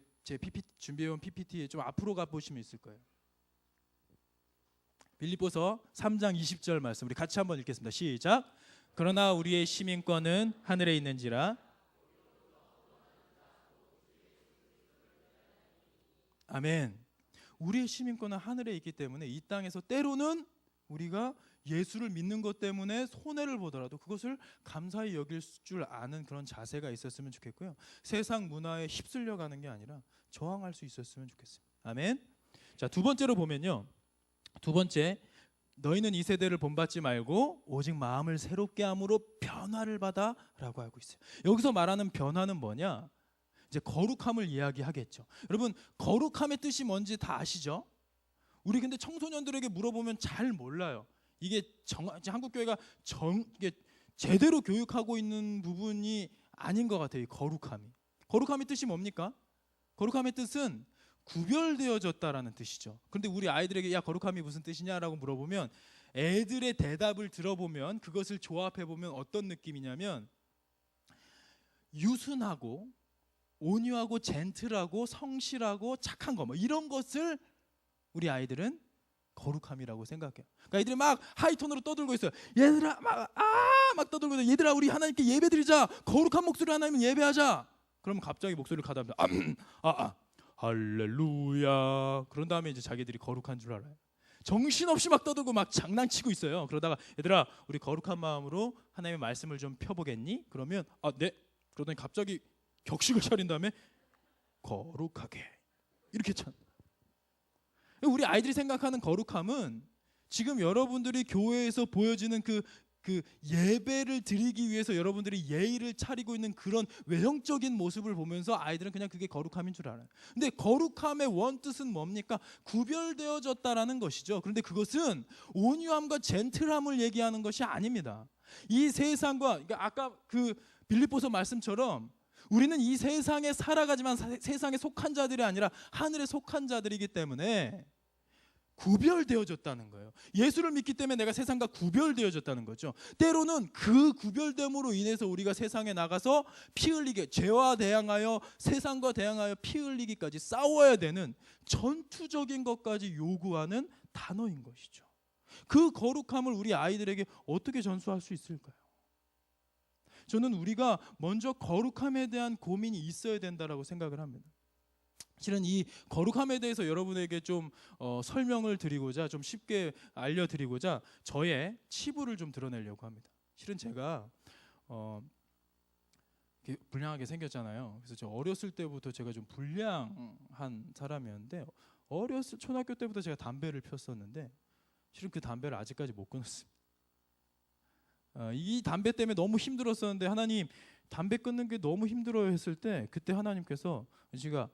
준비해온 PPT에 좀 앞으로 가보시면 있을 거예요. 빌립보서 3장 20절 말씀 우리 같이 한번 읽겠습니다. 시작. 그러나 우리의 시민권은 하늘에 있는지라. 아멘. 우리의 시민권은 하늘에 있기 때문에 이 땅에서 때로는 우리가 예수를 믿는 것 때문에 손해를 보더라도 그것을 감사히 여길 줄 아는 그런 자세가 있었으면 좋겠고요. 세상 문화에 휩쓸려 가는 게 아니라 저항할 수 있었으면 좋겠습니다. 아멘. 자, 두 번째로 보면요. 두 번째, 너희는 이 세대를 본받지 말고 오직 마음을 새롭게 함으로 변화를 받아라고 하고 있어요. 여기서 말하는 변화는 뭐냐? 이제 거룩함을 이야기하겠죠. 여러분, 거룩함의 뜻이 뭔지 다 아시죠? 우리 근데 청소년들에게 물어보면 잘 몰라요. 이게 한국 교회가 이게 제대로 교육하고 있는 부분이 아닌 것 같아요. 이 거룩함이. 거룩함의 뜻이 뭡니까? 거룩함의 뜻은 구별되어졌다라는 뜻이죠. 그런데 우리 아이들에게 야, 거룩함이 무슨 뜻이냐라고 물어보면 애들의 대답을 들어보면 그것을 조합해 보면 어떤 느낌이냐면 유순하고 온유하고 젠틀하고 성실하고 착한 거 뭐 이런 것을 우리 아이들은 거룩함이라고 생각해요. 그러니까 애들이 막 하이톤으로 떠들고 있어요. 얘들아 막 떠들고 있어요. 얘들아 우리 하나님께 예배드리자. 거룩한 목소리로 하나님 예배하자. 그러면 갑자기 목소리를 가다듬다. 할렐루야. 그런 다음에 이제 자기들이 거룩한 줄 알아요. 정신없이 막 떠들고 막 장난치고 있어요. 그러다가 얘들아 우리 거룩한 마음으로 하나님의 말씀을 좀 펴보겠니? 그러면 네. 그러더니 갑자기 격식을 차린 다음에 거룩하게 이렇게 찬. 우리 아이들이 생각하는 거룩함은 지금 여러분들이 교회에서 보여지는 그 예배를 드리기 위해서 여러분들이 예의를 차리고 있는 그런 외형적인 모습을 보면서 아이들은 그냥 그게 거룩함인 줄 알아요. 근데 거룩함의 원뜻은 뭡니까? 구별되어졌다라는 것이죠. 그런데 그것은 온유함과 젠틀함을 얘기하는 것이 아닙니다. 이 세상과 그러니까 아까 그 빌립보서 말씀처럼 우리는 이 세상에 살아가지만 세상에 속한 자들이 아니라 하늘에 속한 자들이기 때문에 구별되어졌다는 거예요. 예수를 믿기 때문에 내가 세상과 구별되어졌다는 거죠. 때로는 그 구별됨으로 인해서 우리가 세상에 나가서 피 흘리게 죄와 대항하여 세상과 대항하여 피 흘리기까지 싸워야 되는 전투적인 것까지 요구하는 단어인 것이죠. 그 거룩함을 우리 아이들에게 어떻게 전수할 수 있을까요? 저는 우리가 먼저 거룩함에 대한 고민이 있어야 된다라고 생각을 합니다. 실은 이 거룩함에 대해서 여러분에게 좀 설명을 드리고자 좀 쉽게 알려드리고자 저의 치부를 좀 드러내려고 합니다. 실은 제가 불량하게 생겼잖아요. 그래서 저 어렸을 때부터 제가 좀 불량한 사람이었는데 초등학교 때부터 제가 담배를 폈었는데 실은 그 담배를 아직까지 못 끊었습니다. 이 담배 때문에 너무 힘들었었는데 하나님 담배 끊는 게 너무 힘들어요 했을 때 그때 하나님께서 제가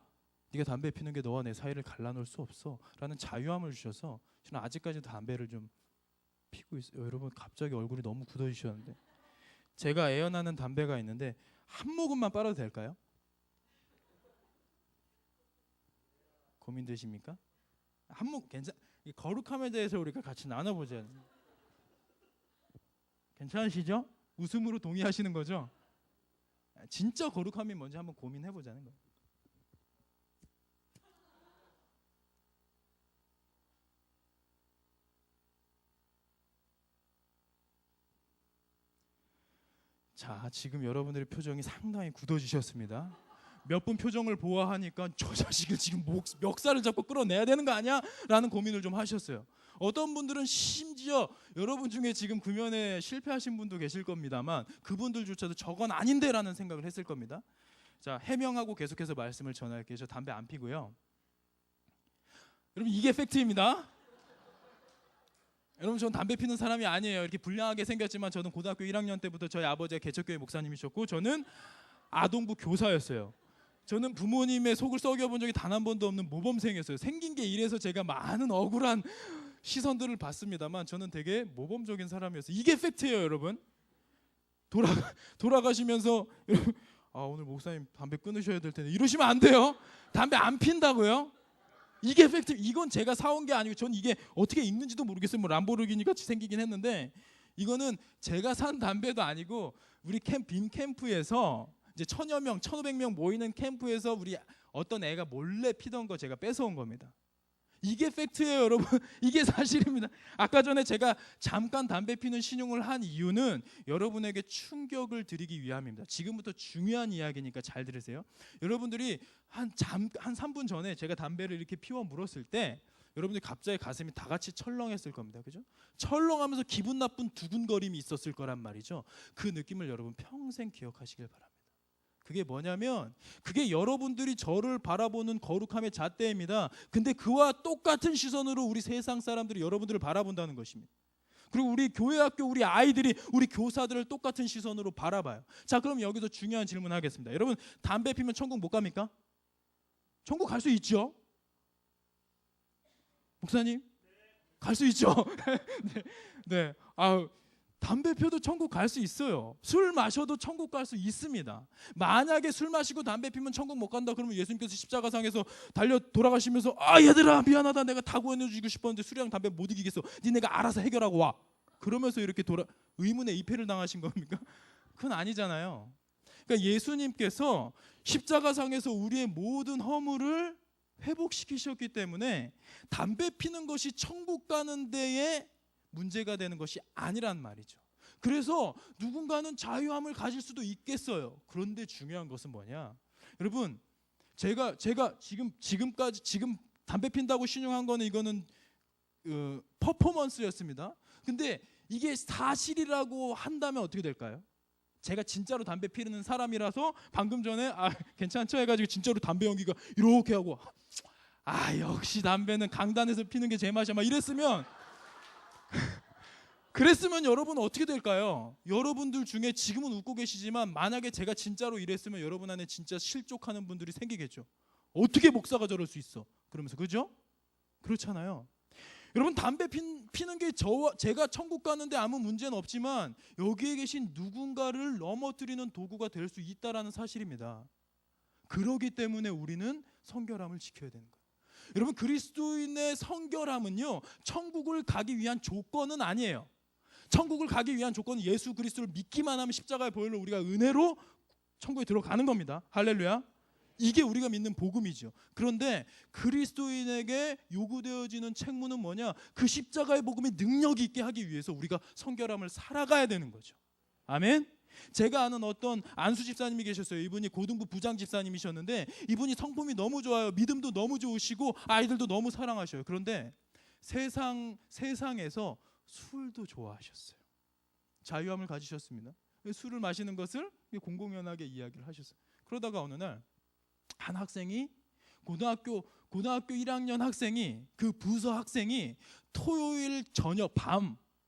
네가 담배 피는 게 너와 내 사이를 갈라놓을 수 없어 라는 자유함을 주셔서 저는 아직까지도 담배를 좀 피고 있어요. 여러분 갑자기 얼굴이 너무 굳어지셨는데 제가 애연하는 담배가 있는데 한 모금만 빨아도 될까요? 고민되십니까? 한 모금 거룩함에 대해서 우리가 같이 나눠보자. 괜찮으시죠? 웃음으로 동의하시는 거죠? 진짜 거룩함이 뭔지 한번 고민해보자는 거예요. 자, 지금 여러분들의 표정이 상당히 굳어지셨습니다. 몇 분 표정을 보아하니까 저 자식을 지금 멱살을 잡고 끌어내야 되는 거 아니야? 라는 고민을 좀 하셨어요. 어떤 분들은 심지어 여러분 중에 지금 금연에 실패하신 분도 계실 겁니다만 그분들조차도 저건 아닌데 라는 생각을 했을 겁니다. 자, 해명하고 계속해서 말씀을 전할게요. 저 담배 안 피고요. 여러분 이게 팩트입니다. 여러분 전 담배 피는 사람이 아니에요. 이렇게 불량하게 생겼지만 저는 고등학교 1학년 때부터 저희 아버지가 개척교회 목사님이셨고 저는 아동부 교사였어요. 저는 부모님의 속을 썩여본 적이 단 한 번도 없는 모범생이었어요. 생긴 게 이래서 제가 많은 억울한 시선들을 받습니다만 저는 되게 모범적인 사람이었어요. 이게 팩트예요, 여러분. 돌아가시면서 오늘 목사님 담배 끊으셔야 될 텐데 이러시면 안 돼요. 담배 안 핀다고요? 이게 팩트. 이건 제가 사온 게 아니고 전 이게 어떻게 있는지도 모르겠어요. 뭐 람보르기니 같이 생기긴 했는데 이거는 제가 산 담배도 아니고 우리 빔 캠프에서 이제 1000여 명, 1500명 모이는 캠프에서 우리 어떤 애가 몰래 피던 거 제가 뺏어온 겁니다. 이게 팩트예요, 여러분. 이게 사실입니다. 아까 전에 제가 잠깐 담배 피는 신용을 한 이유는 여러분에게 충격을 드리기 위함입니다. 지금부터 중요한 이야기니까 잘 들으세요. 여러분들이 한 3분 전에 제가 담배를 이렇게 피워 물었을 때 여러분들이 갑자기 가슴이 다 같이 철렁했을 겁니다. 그죠? 철렁하면서 기분 나쁜 두근거림이 있었을 거란 말이죠. 그 느낌을 여러분 평생 기억하시길 바랍니다. 그게 뭐냐면 그게 여러분들이 저를 바라보는 거룩함의 잣대입니다. 근데 그와 똑같은 시선으로 우리 세상 사람들이 여러분들을 바라본다는 것입니다. 그리고 우리 교회 학교 우리 아이들이 우리 교사들을 똑같은 시선으로 바라봐요. 자, 그럼 여기서 중요한 질문 하겠습니다. 여러분, 담배 피면 천국 못 갑니까? 천국 갈 수 있죠? 목사님? 갈 수 있죠? 네. 네. 담배 펴도 천국 갈 수 있어요. 술 마셔도 천국 갈 수 있습니다. 만약에 술 마시고 담배 피면 천국 못 간다 그러면 예수님께서 십자가상에서 달려 돌아가시면서 얘들아 미안하다, 내가 다 구원해주고 싶었는데 술이랑 담배 못 이기겠어, 니네가 알아서 해결하고 와, 그러면서 이렇게 의문의 입회를 당하신 겁니까? 그건 아니잖아요. 그러니까 예수님께서 십자가상에서 우리의 모든 허물을 회복시키셨기 때문에 담배 피는 것이 천국 가는 데에 문제가 되는 것이 아니란 말이죠. 그래서 누군가는 자유함을 가질 수도 있겠어요. 그런데 중요한 것은 뭐냐? 여러분, 제가 지금까지 담배 핀다고 신용한 거는 이거는 퍼포먼스였습니다. 근데 이게 사실이라고 한다면 어떻게 될까요? 제가 진짜로 담배 피우는 사람이라서 방금 전에 괜찮죠 해가지고 진짜로 담배 연기가 이렇게 하고 역시 담배는 강단에서 피는 게 제맛이야 막 이랬으면 그랬으면 여러분 어떻게 될까요? 여러분들 중에 지금은 웃고 계시지만 만약에 제가 진짜로 이랬으면 여러분 안에 진짜 실족하는 분들이 생기겠죠. 어떻게 목사가 저럴 수 있어? 그러면서, 그죠? 그렇잖아요. 여러분, 담배 피는 게 제가 천국 가는데 아무 문제는 없지만 여기에 계신 누군가를 넘어뜨리는 도구가 될 수 있다라는 사실입니다. 그러기 때문에 우리는 성결함을 지켜야 되는 거예요. 여러분, 그리스도인의 성결함은요, 천국을 가기 위한 조건은 아니에요. 천국을 가기 위한 조건은 예수 그리스도를 믿기만 하면 십자가의 보혈로 우리가 은혜로 천국에 들어가는 겁니다. 할렐루야. 이게 우리가 믿는 복음이죠. 그런데 그리스도인에게 요구되어지는 책무는 뭐냐? 그 십자가의 복음의 능력이 있게 하기 위해서 우리가 성결함을 살아가야 되는 거죠. 아멘. 제가 아는 어떤 안수 집사님이 계셨어요. 이분이 고등부 부장 집사님이셨는데 이분이 성품이 너무 좋아요. 믿음도 너무 좋으시고 아이들도 너무 사랑하셔요. 그런데 세상에서 술도 좋아하셨어요. 자유함을 가지셨습니다. 술을 마시는 것을 공공연하게 이야기를 하셨어요. 그러다가 어느 날 한 학생이 고등학교 1학년 학생이 그 부서 학생이 토요일 저녁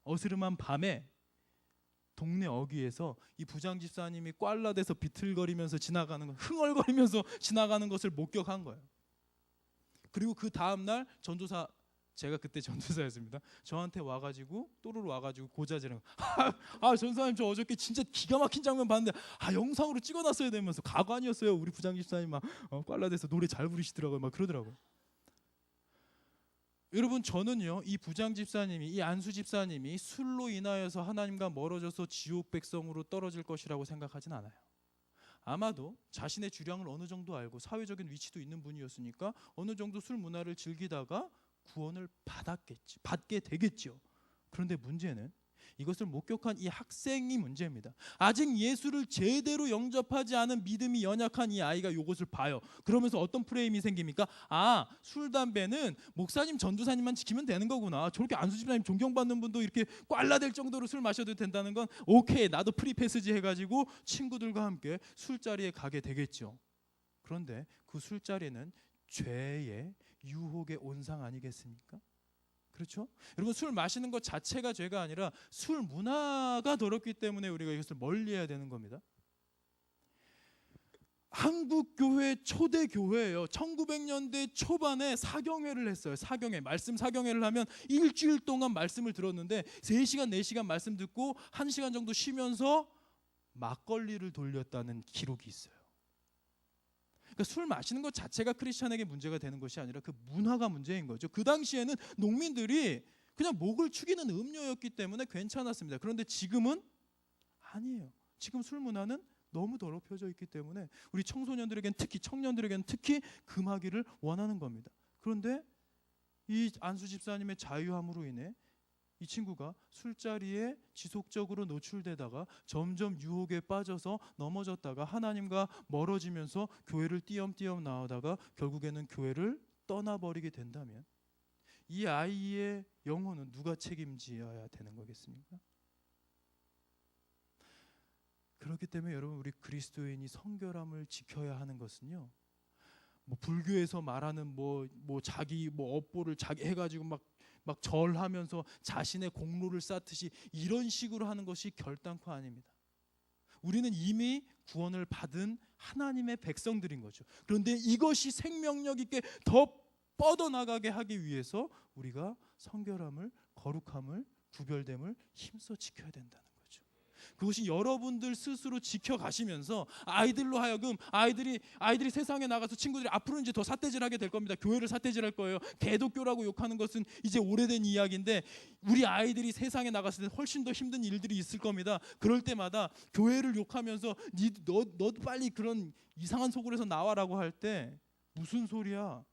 어스름한 밤에 동네 어귀에서 이 부장 집사님이 꽐라대서 비틀거리면서 지나가는 거, 흥얼거리면서 지나가는 것을 목격한 거예요. 그리고 그 다음 날 전도사, 제가 그때 전도사였습니다. 저한테 와가지고 또르르 와가지고 고자질하는 거. 전사님 저 어저께 진짜 기가 막힌 장면 봤는데 영상으로 찍어놨어야 되면서 가관이었어요. 우리 부장 집사님 막 꽐라대서 노래 잘 부르시더라고요. 막 그러더라고요. 여러분, 저는요 이 부장 집사님이, 이 안수 집사님이 술로 인하여서 하나님과 멀어져서 지옥 백성으로 떨어질 것이라고 생각하진 않아요. 아마도 자신의 주량을 어느 정도 알고 사회적인 위치도 있는 분이었으니까 어느 정도 술 문화를 즐기다가 구원을 받게 되겠죠. 그런데 문제는 이것을 목격한 이 학생이 문제입니다. 아직 예수를 제대로 영접하지 않은 믿음이 연약한 이 아이가 이것을 봐요. 그러면서 어떤 프레임이 생깁니까? 술 담배는 목사님 전도사님만 지키면 되는 거구나. 저렇게 안수 집사님 존경받는 분도 이렇게 꽐라될 정도로 술 마셔도 된다는 건 오케이, 나도 프리패스지 해가지고 친구들과 함께 술자리에 가게 되겠죠. 그런데 그 술자리는 죄의 유혹의 온상 아니겠습니까? 그렇죠? 여러분, 술 마시는 것 자체가 죄가 아니라 술 문화가 더럽기 때문에 우리가 이것을 멀리해야 되는 겁니다. 한국 교회 초대 교회예요. 1900년대 초반에 사경회를 했어요. 말씀 사경회를 하면 일주일 동안 말씀을 들었는데 3시간 4시간 말씀 듣고 1시간 정도 쉬면서 막걸리를 돌렸다는 기록이 있어요. 그러니까 술 마시는 것 자체가 크리스천에게 문제가 되는 것이 아니라 그 문화가 문제인 거죠. 그 당시에는 농민들이 그냥 목을 축이는 음료였기 때문에 괜찮았습니다. 그런데 지금은 아니에요. 지금 술 문화는 너무 더럽혀져 있기 때문에 우리 청소년들에겐 특히, 청년들에겐 특히 금하기를 원하는 겁니다. 그런데 이 안수 집사님의 자유함으로 인해 이 친구가 술자리에 지속적으로 노출되다가 점점 유혹에 빠져서 넘어졌다가 하나님과 멀어지면서 교회를 띄엄띄엄 나오다가 결국에는 교회를 떠나버리게 된다면 이 아이의 영혼은 누가 책임져야 되는 거겠습니까? 그렇기 때문에 여러분, 우리 그리스도인이 성결함을 지켜야 하는 것은요, 뭐 불교에서 말하는 뭐 자기 뭐 업보를 자기 해가지고 막 절하면서 자신의 공로를 쌓듯이 이런 식으로 하는 것이 결단코 아닙니다. 우리는 이미 구원을 받은 하나님의 백성들인 거죠. 그런데 이것이 생명력 있게 더 뻗어나가게 하기 위해서 우리가 성결함을, 거룩함을, 구별됨을 힘써 지켜야 된다는 거죠. 그것이 여러분들 스스로 지켜가시면서 아이들로 하여금 아이들이 세상에 나가서 친구들이 앞으로는 이제 더 삿대질하게 될 겁니다. 교회를 삿대질할 거예요. 개독교라고 욕하는 것은 이제 오래된 이야기인데 우리 아이들이 세상에 나갔을 때 훨씬 더 힘든 일들이 있을 겁니다. 그럴 때마다 교회를 욕하면서 너도 빨리 그런 이상한 소굴에서 나와라고 할 때 무슨 소리야?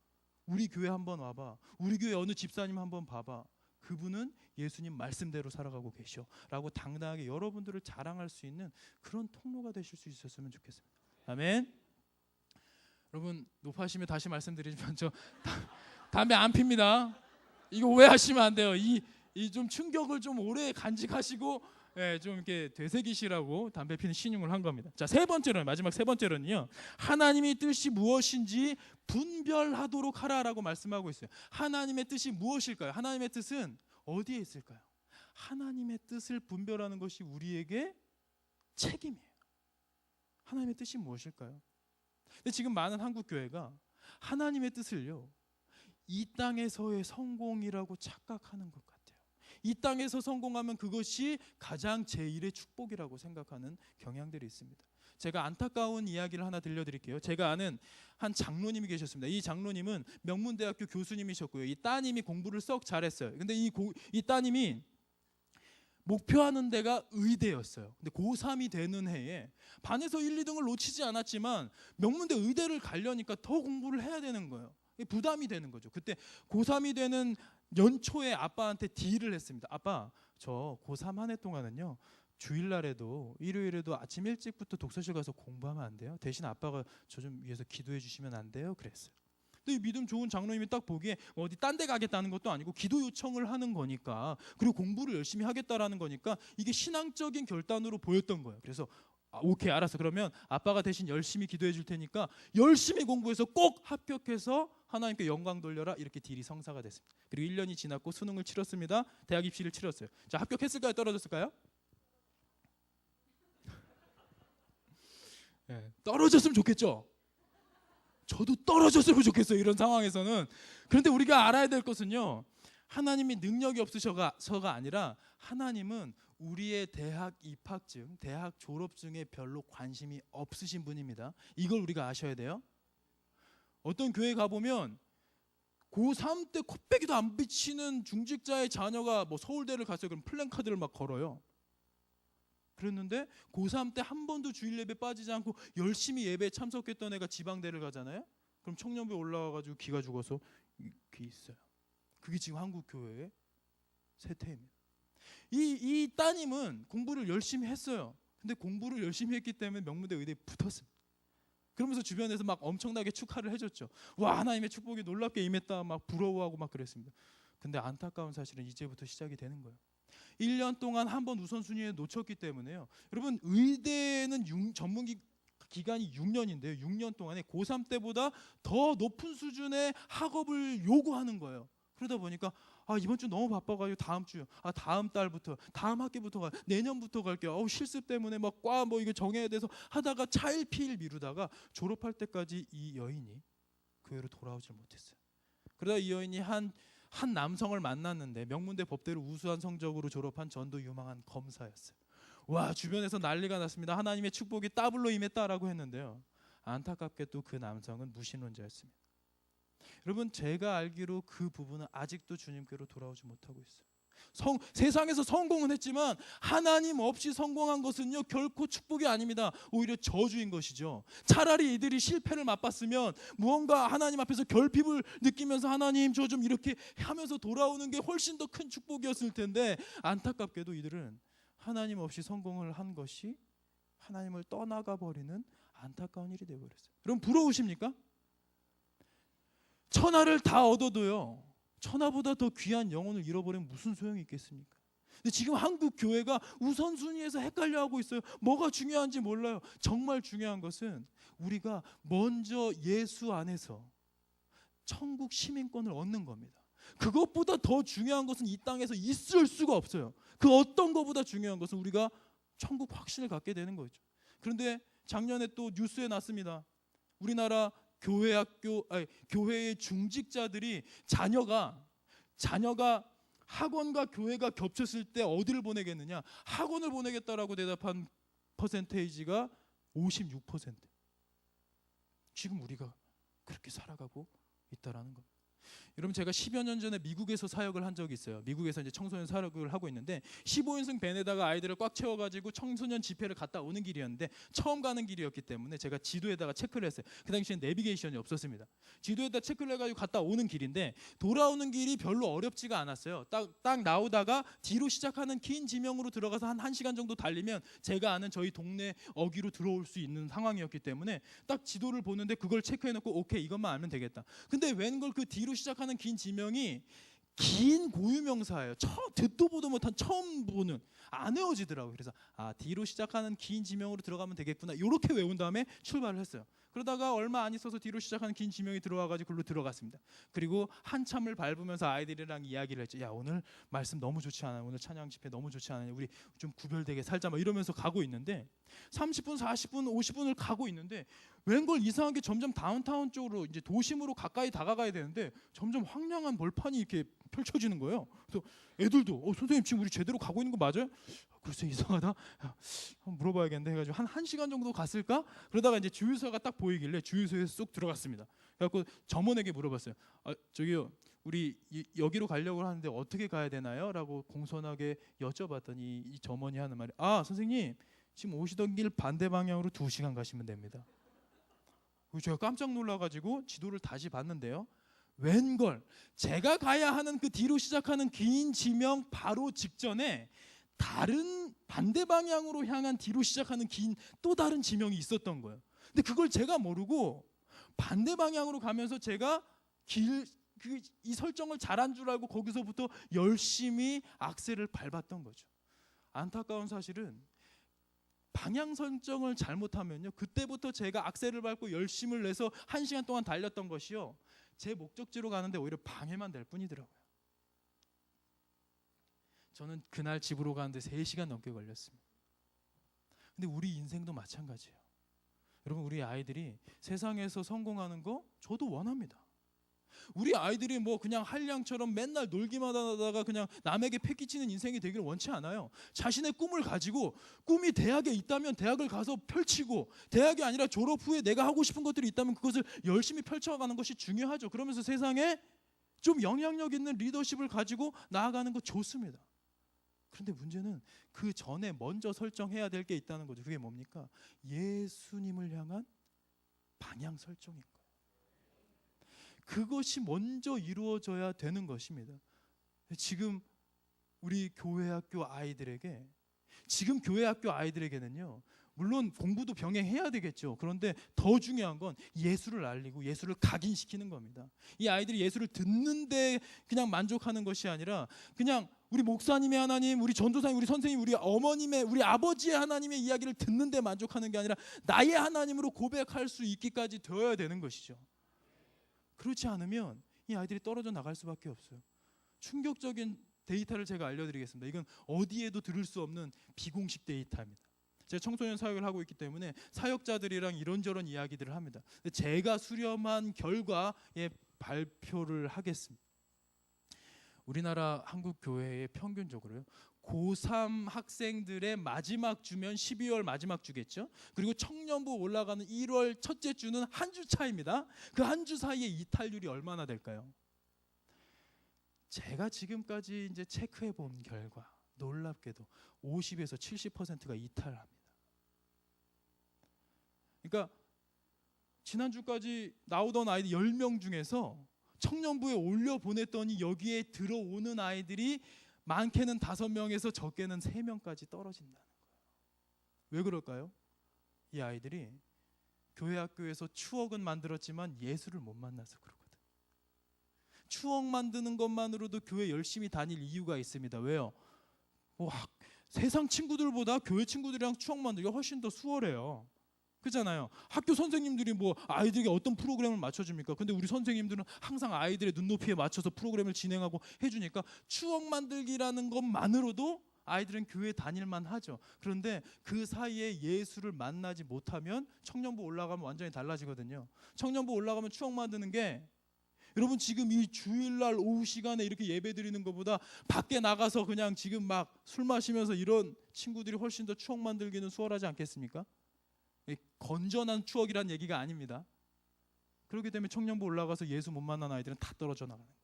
우리 교회 한번 와봐. 우리 교회 어느 집사님 한번 봐봐. 그분은 예수님 말씀대로 살아가고 계셔 라고 당당하게 여러분들을 자랑할 수 있는 그런 통로가 되실 수 있었으면 좋겠습니다. 아멘. 여러분, 높아시면 다시 말씀드리지만 저 담배 안 핍니다. 이거 오해하시면 안 돼요. 이 좀 충격을 좀 오래 간직하시고 좀 이렇게 되새기시라고 담배 피는 신용을 한 겁니다. 자, 마지막 세 번째로는요, 하나님의 뜻이 무엇인지 분별하도록 하라라고 말씀하고 있어요. 하나님의 뜻이 무엇일까요? 하나님의 뜻은 어디에 있을까요? 하나님의 뜻을 분별하는 것이 우리에게 책임이에요. 하나님의 뜻이 무엇일까요? 근데 지금 많은 한국 교회가 하나님의 뜻을요, 이 땅에서의 성공이라고 착각하는 것 같아요. 이 땅에서 성공하면 그것이 가장 제1의 축복이라고 생각하는 경향들이 있습니다. 제가 안타까운 이야기를 하나 들려드릴게요. 제가 아는 한 장로님이 계셨습니다. 이 장로님은 명문대학교 교수님이셨고요. 이 따님이 공부를 썩 잘했어요. 근데 이 따님이 목표하는 데가 의대였어요. 근데 고3이 되는 해에 반에서 1, 2등을 놓치지 않았지만 명문대 의대를 가려니까 더 공부를 해야 되는 거예요. 부담이 되는 거죠. 그때 고3이 되는 연초에 아빠한테 딜을 했습니다. 아빠, 저 고3 한 해 동안은요, 주일날에도 일요일에도 아침 일찍부터 독서실 가서 공부하면 안 돼요? 대신 아빠가 저 좀 위해서 기도해 주시면 안 돼요? 그랬어요. 근데 이 믿음 좋은 장로님이 딱 보기에 어디 딴 데 가겠다는 것도 아니고 기도 요청을 하는 거니까, 그리고 공부를 열심히 하겠다라는 거니까 이게 신앙적인 결단으로 보였던 거예요. 그래서 오케이, 알았어. 그러면 아빠가 대신 열심히 기도해 줄 테니까 열심히 공부해서 꼭 합격해서 하나님께 영광 돌려라, 이렇게 딜이 성사가 됐습니다. 그리고 1년이 지났고 수능을 치렀습니다. 대학 입시를 치렀어요. 자, 합격했을까요? 떨어졌을까요? 네, 떨어졌으면 좋겠죠. 저도 떨어졌으면 좋겠어요, 이런 상황에서는. 그런데 우리가 알아야 될 것은요, 하나님이 능력이 없으셔서가 아니라 하나님은 우리의 대학 입학증, 대학 졸업증에 별로 관심이 없으신 분입니다. 이걸 우리가 아셔야 돼요. 어떤 교회 가보면 고3 때 코빼기도 안 비치는 중직자의 자녀가 뭐 서울대를 갔어요. 그럼 플랜카드를 막 걸어요. 그랬는데 고3 때 한 번도 주일 예배 빠지지 않고 열심히 예배에 참석했던 애가 지방대를 가잖아요. 그럼 청년부에 올라와가지고 기가 죽어서 이렇게 있어요. 그게 지금 한국 교회의 세태입니다. 이 따님은 공부를 열심히 했어요. 근데 공부를 열심히 했기 때문에 명문대 의대에 붙었습니다. 그러면서 주변에서 막 엄청나게 축하를 해줬죠. 와, 하나님의 축복이 놀랍게 임했다, 막 부러워하고 막 그랬습니다. 근데 안타까운 사실은 이제부터 시작이 되는 거예요. 1년 동안 한 번 우선순위에 놓쳤기 때문에요. 여러분, 의대는 전문 기간이 6년인데요. 6년 동안에 고3 때보다 더 높은 수준의 학업을 요구하는 거예요. 그러다 보니까 이번 주 너무 바빠가지고 다음 주, 다음 달부터, 다음 학기부터 내년부터 갈게요. 실습 때문에 막 뭐 이거 정해야 돼서 하다가 차일피일 미루다가 졸업할 때까지 이 여인이 교회로 돌아오질 못했어요. 그러다 이 여인이 한 남성을 만났는데 명문대 법대로 우수한 성적으로 졸업한 전도 유망한 검사였어요. 와, 주변에서 난리가 났습니다. 하나님의 축복이 더블로 임했다라고 했는데요. 안타깝게도 그 남성은 무신론자였습니다. 여러분, 제가 알기로 그 부부는 아직도 주님께로 돌아오지 못하고 있어요. 세상에서 성공은 했지만 하나님 없이 성공한 것은요 결코 축복이 아닙니다. 오히려 저주인 것이죠. 차라리 이들이 실패를 맛봤으면 무언가 하나님 앞에서 결핍을 느끼면서 하나님 저 좀 이렇게 하면서 돌아오는 게 훨씬 더 큰 축복이었을 텐데, 안타깝게도 이들은 하나님 없이 성공을 한 것이 하나님을 떠나가 버리는 안타까운 일이 되어버렸어요. 여러분 부러우십니까? 천하를 다 얻어도요 천하보다 더 귀한 영혼을 잃어버리면 무슨 소용이 있겠습니까? 근데 지금 한국 교회가 우선순위에서 헷갈려하고 있어요. 뭐가 중요한지 몰라요. 정말 중요한 것은 우리가 먼저 예수 안에서 천국 시민권을 얻는 겁니다. 그것보다 더 중요한 것은 이 땅에서 있을 수가 없어요. 그 어떤 것보다 중요한 것은 우리가 천국 확신을 갖게 되는 거죠. 그런데 작년에 또 뉴스에 났습니다. 우리나라 교회의 중직자들이 자녀가 학원과 교회가 겹쳤을 때 어디를 보내겠느냐, 학원을 보내겠다라고 대답한 퍼센테이지가 56%. 지금 우리가 그렇게 살아가고 있다라는 겁니다. 여러분 제가 10여 년 전에 미국에서 사역을 한 적이 있어요. 미국에서 이제 청소년 사역을 하고 있는데 15인승 밴에다가 아이들을 꽉 채워가지고 청소년 집회를 갔다 오는 길이었는데 처음 가는 길이었기 때문에 제가 지도에다가 체크를 했어요. 그 당시엔 내비게이션이 없었습니다. 지도에다 체크를 해가지고 갔다 오는 길인데 돌아오는 길이 별로 어렵지가 않았어요. 딱 나오다가 뒤로 시작하는 긴 지명으로 들어가서 한 1시간 정도 달리면 제가 아는 저희 동네 어귀로 들어올 수 있는 상황이었기 때문에 딱 지도를 보는데 그걸 체크해놓고 오케이 이것만 알면 되겠다. 근데 웬걸 그 뒤로 시작하는 긴 지명이 긴 고유명사예요. 듣도 보도 못한 처음 보는, 안 외워지더라고요. 그래서 뒤로 시작하는 긴 지명으로 들어가면 되겠구나 이렇게 외운 다음에 출발을 했어요. 그러다가 얼마 안 있어서 뒤로 시작하는 긴 지명이 들어와가지고 글로 들어갔습니다. 그리고 한참을 밟으면서 아이들이랑 이야기를 했죠. 야 오늘 말씀 너무 좋지 않아요? 오늘 찬양 집회 너무 좋지 않아요? 우리 좀 구별되게 살자 막 이러면서 가고 있는데 30분, 40분, 50분을 가고 있는데 웬걸 이상하게 점점 다운타운 쪽으로 이제 도심으로 가까이 다가가야 되는데 점점 황량한 벌판이 이렇게 펼쳐지는 거예요. 그래서 애들도 선생님 지금 우리 제대로 가고 있는 거 맞아요? 글쎄 이상하다. 한번 물어봐야겠는데 해가지고 한 1시간 정도 갔을까? 그러다가 이제 주유소가 딱 보이길래 주유소에 쏙 들어갔습니다. 그래갖고 점원에게 물어봤어요. 저기요 우리 여기로 가려고 하는데 어떻게 가야 되나요? 라고 공손하게 여쭤봤더니 이 점원이 하는 말이 선생님 지금 오시던 길 반대 방향으로 2시간 가시면 됩니다. 제가 깜짝 놀라가지고 지도를 다시 봤는데요. 웬걸 제가 가야 하는 그 뒤로 시작하는 긴 지명 바로 직전에 다른 반대 방향으로 향한 뒤로 시작하는 긴 또 다른 지명이 있었던 거예요. 근데 그걸 제가 모르고 반대 방향으로 가면서 제가 이 설정을 잘한 줄 알고 거기서부터 열심히 악셀을 밟았던 거죠. 안타까운 사실은 방향 설정을 잘못하면요 그때부터 제가 악셀을 밟고 열심을 내서 1시간 동안 달렸던 것이요 제 목적지로 가는데 오히려 방해만 될 뿐이더라고요. 저는 그날 집으로 가는데 3시간 넘게 걸렸습니다. 근데 우리 인생도 마찬가지예요. 여러분 우리 아이들이 세상에서 성공하는 거 저도 원합니다. 우리 아이들이 뭐 그냥 한량처럼 맨날 놀기만 하다가 그냥 남에게 패기치는 인생이 되기를 원치 않아요. 자신의 꿈을 가지고 꿈이 대학에 있다면 대학을 가서 펼치고 대학이 아니라 졸업 후에 내가 하고 싶은 것들이 있다면 그것을 열심히 펼쳐가는 것이 중요하죠. 그러면서 세상에 좀 영향력 있는 리더십을 가지고 나아가는 거 좋습니다. 그런데 문제는 그 전에 먼저 설정해야 될 게 있다는 거죠. 그게 뭡니까? 예수님을 향한 방향 설정인 거예요. 그것이 먼저 이루어져야 되는 것입니다. 지금 우리 교회 학교 아이들에게 지금 교회 학교 아이들에게는요 물론 공부도 병행해야 되겠죠. 그런데 더 중요한 건 예수를 알리고 예수를 각인시키는 겁니다. 이 아이들이 예수를 듣는데 그냥 만족하는 것이 아니라 그냥 우리 목사님의 하나님, 우리 전도사님, 우리 선생님, 우리 어머님의, 우리 아버지의 하나님의 이야기를 듣는데 만족하는 게 아니라 나의 하나님으로 고백할 수 있기까지 되어야 되는 것이죠. 그렇지 않으면 이 아이들이 떨어져 나갈 수밖에 없어요. 충격적인 데이터를 제가 알려드리겠습니다. 이건 어디에도 들을 수 없는 비공식 데이터입니다. 제가 청소년 사역을 하고 있기 때문에 사역자들이랑 이런저런 이야기들을 합니다. 제가 수렴한 결과에 발표를 하겠습니다. 우리나라 한국 교회의 평균적으로요. 고3 학생들의 마지막 주면 12월 마지막 주겠죠. 그리고 청년부 올라가는 1월 첫째 주는 한 주 차입니다. 그 한 주 사이에 이탈률이 얼마나 될까요? 제가 지금까지 이제 체크해 본 결과 놀랍게도 50에서 70%가 이탈합니다. 그러니까 지난주까지 나오던 아이들 10명 중에서 청년부에 올려 보냈더니 여기에 들어오는 아이들이 많게는 5명에서 적게는 3명까지 떨어진다는 거예요. 왜 그럴까요? 이 아이들이 교회 학교에서 추억은 만들었지만 예수를 못 만나서 그러거든. 추억 만드는 것만으로도 교회 열심히 다닐 이유가 있습니다. 왜요? 세상 친구들보다 교회 친구들이랑 추억 만들기가 훨씬 더 수월해요. 그렇잖아요. 학교 선생님들이 뭐 아이들에게 어떤 프로그램을 맞춰줍니까? 근데 우리 선생님들은 항상 아이들의 눈높이에 맞춰서 프로그램을 진행하고 해주니까 추억 만들기라는 것만으로도 아이들은 교회 다닐만 하죠. 그런데 그 사이에 예수를 만나지 못하면 청년부 올라가면 완전히 달라지거든요. 청년부 올라가면 추억 만드는 게, 여러분 지금 이 주일날 오후 시간에 이렇게 예배 드리는 것보다 밖에 나가서 그냥 지금 막 술 마시면서 이런 친구들이 훨씬 더 추억 만들기는 수월하지 않겠습니까? 건전한 추억이란 얘기가 아닙니다. 그렇기 때문에 청년부 올라가서 예수 못 만난 아이들은 다 떨어져 나가는 거예요.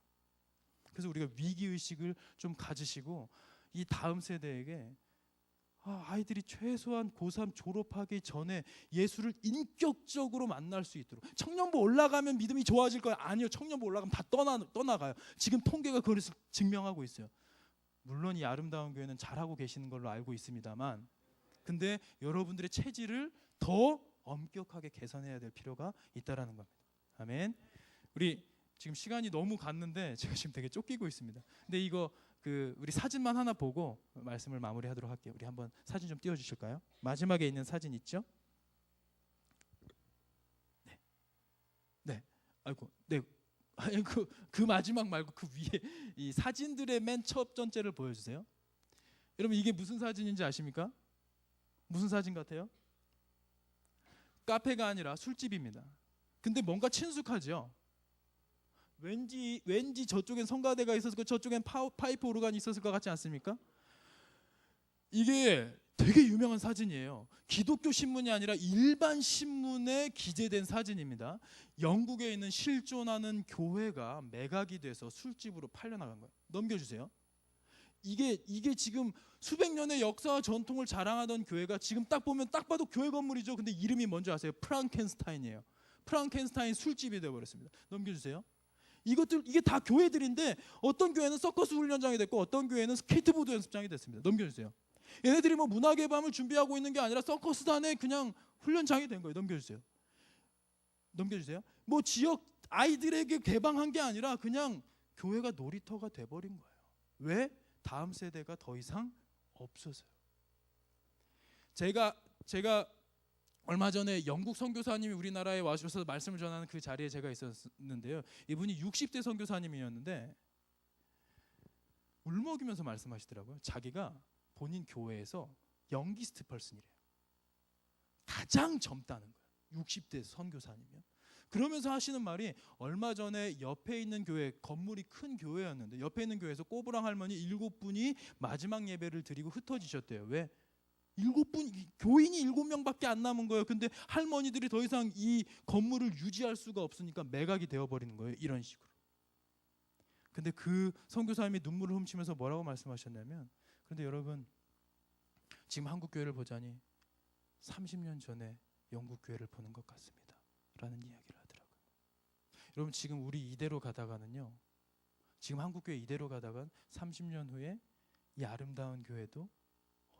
그래서 우리가 위기의식을 좀 가지시고 이 다음 세대에게 아이들이 최소한 고3 졸업하기 전에 예수를 인격적으로 만날 수 있도록. 청년부 올라가면 믿음이 좋아질 거예요? 아니요. 청년부 올라가면 다 떠나가요. 지금 통계가 그걸 증명하고 있어요. 물론 이 아름다운 교회는 잘하고 계시는 걸로 알고 있습니다만, 근데 여러분들의 체질을 더 엄격하게 개선해야 될 필요가 있다라는 겁니다. 아멘. 우리 지금 시간이 너무 갔는데 제가 지금 되게 쫓기고 있습니다. 근데 이거 우리 사진만 하나 보고 말씀을 마무리하도록 할게요. 우리 한번 사진 좀 띄워주실까요? 마지막에 있는 사진 있죠? 네. 네. 아이고. 네. 그 마지막 말고 그 위에 이 사진들의 맨 첫 번째를 보여주세요. 여러분 이게 무슨 사진인지 아십니까? 무슨 사진 같아요? 카페가 아니라 술집입니다. 근데 뭔가 친숙하죠? 왠지 저쪽엔 성가대가 있었을 거, 저쪽엔 파이프 오르간이 있었을 것 같지 않습니까? 이게 되게 유명한 사진이에요. 기독교 신문이 아니라 일반 신문에 기재된 사진입니다. 영국에 있는 실존하는 교회가 매각이 돼서 술집으로 팔려나간 거예요. 넘겨주세요. 이게 지금 수백 년의 역사와 전통을 자랑하던 교회가 지금 딱 보면 딱 봐도 교회 건물이죠. 근데 이름이 뭔지 아세요? 프랑켄스타인이에요. 프랑켄스타인 술집이 되어버렸습니다. 넘겨주세요. 이게 다 교회들인데 어떤 교회는 서커스 훈련장이 됐고 어떤 교회는 스케이트보드 연습장이 됐습니다. 넘겨주세요. 얘네들이 뭐 문학의 밤을 준비하고 있는 게 아니라 서커스단의 그냥 훈련장이 된 거예요. 넘겨주세요. 뭐 지역 아이들에게 개방한 게 아니라 그냥 교회가 놀이터가 돼버린 거예요. 왜? 다음 세대가 더 이상 없어서요. 제가 얼마 전에 영국 선교사님이 우리나라에 와주셔서 말씀을 전하는 그 자리에 제가 있었는데요. 이분이 60대 선교사님이었는데 울먹이면서 말씀하시더라고요. 자기가 본인 교회에서 영기스트 펄슨이래요. 가장 젊다는 거예요. 60대 선교사님이요. 그러면서 하시는 말이, 얼마 전에 옆에 있는 교회, 건물이 큰 교회였는데 옆에 있는 교회에서 꼬부랑 할머니 7분이 마지막 예배를 드리고 흩어지셨대요. 왜? 7분, 교인이 7명밖에 안 남은 거예요. 근데 할머니들이 더 이상 이 건물을 유지할 수가 없으니까 매각이 되어버리는 거예요. 이런 식으로. 근데 그 선교사님이 눈물을 훔치면서 뭐라고 말씀하셨냐면, 그런데 여러분 지금 한국 교회를 보자니 30년 전에 영국 교회를 보는 것 같습니다 라는 이야기를 하더라고요. 여러분 지금 우리 이대로 가다가는요, 지금 한국 교회 이대로 가다간 30년 후에 이 아름다운 교회도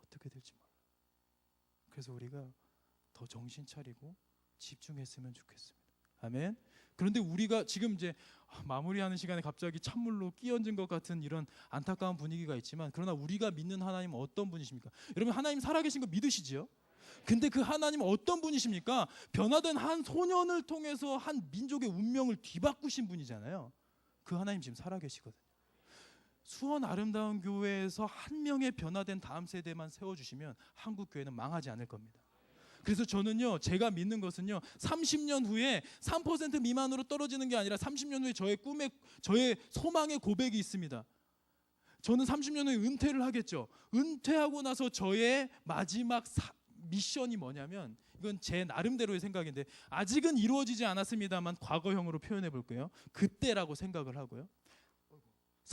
어떻게 될지 몰라요. 그래서 우리가 더 정신 차리고 집중했으면 좋겠습니다. 아멘. 그런데 우리가 지금 이제 마무리하는 시간에 갑자기 찬물로 끼얹은 것 같은 이런 안타까운 분위기가 있지만, 그러나 우리가 믿는 하나님은 어떤 분이십니까? 여러분 하나님 살아계신 거 믿으시지요? 근데 그 하나님은 어떤 분이십니까? 변화된 한 소년을 통해서 한 민족의 운명을 뒤바꾸신 분이잖아요. 그 하나님 지금 살아계시거든요. 수원 아름다운 교회에서 한 명의 변화된 다음 세대만 세워주시면 한국 교회는 망하지 않을 겁니다. 그래서 저는요, 제가 믿는 것은요, 30년 후에 3% 미만으로 떨어지는 게 아니라 30년 후에 저의 소망의 고백이 있습니다. 저는 30년 후에 은퇴를 하겠죠. 은퇴하고 나서 저의 마지막 미션이 뭐냐면, 이건 제 나름대로의 생각인데 아직은 이루어지지 않았습니다만 과거형으로 표현해 볼게요. 그때라고 생각을 하고요.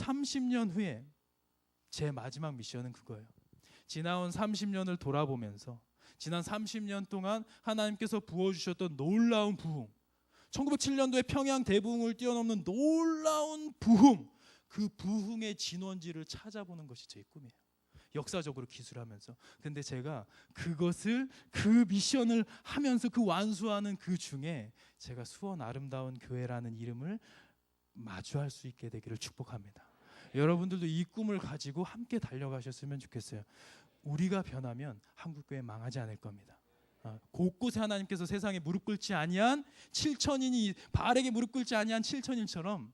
30년 후에 제 마지막 미션은 그거예요. 지나온 30년을 돌아보면서 지난 30년 동안 하나님께서 부어주셨던 놀라운 부흥, 1907년도에 평양 대부흥을 뛰어넘는 놀라운 부흥, 그 부흥의 진원지를 찾아보는 것이 제 꿈이에요. 역사적으로 기술하면서. 근데 제가 그것을, 그 미션을 하면서 그 완수하는 그 중에 제가 수원 아름다운 교회라는 이름을 마주할 수 있게 되기를 축복합니다. 여러분들도 이 꿈을 가지고 함께 달려가셨으면 좋겠어요. 우리가 변하면 한국교회 망하지 않을 겁니다. 곳곳에 하나님께서 세상에 무릎 꿇지 아니한 7천인이 바알에게 무릎 꿇지 아니한 7천인처럼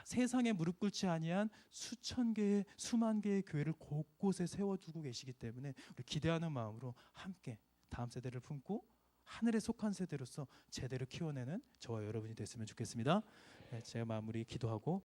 세상에 무릎 꿇지 아니한 수천 개의, 수만 개의 교회를 곳곳에 세워두고 계시기 때문에 우리 기대하는 마음으로 함께 다음 세대를 품고 하늘에 속한 세대로서 제대로 키워내는 저와 여러분이 됐으면 좋겠습니다. 네, 제가 마무리 기도하고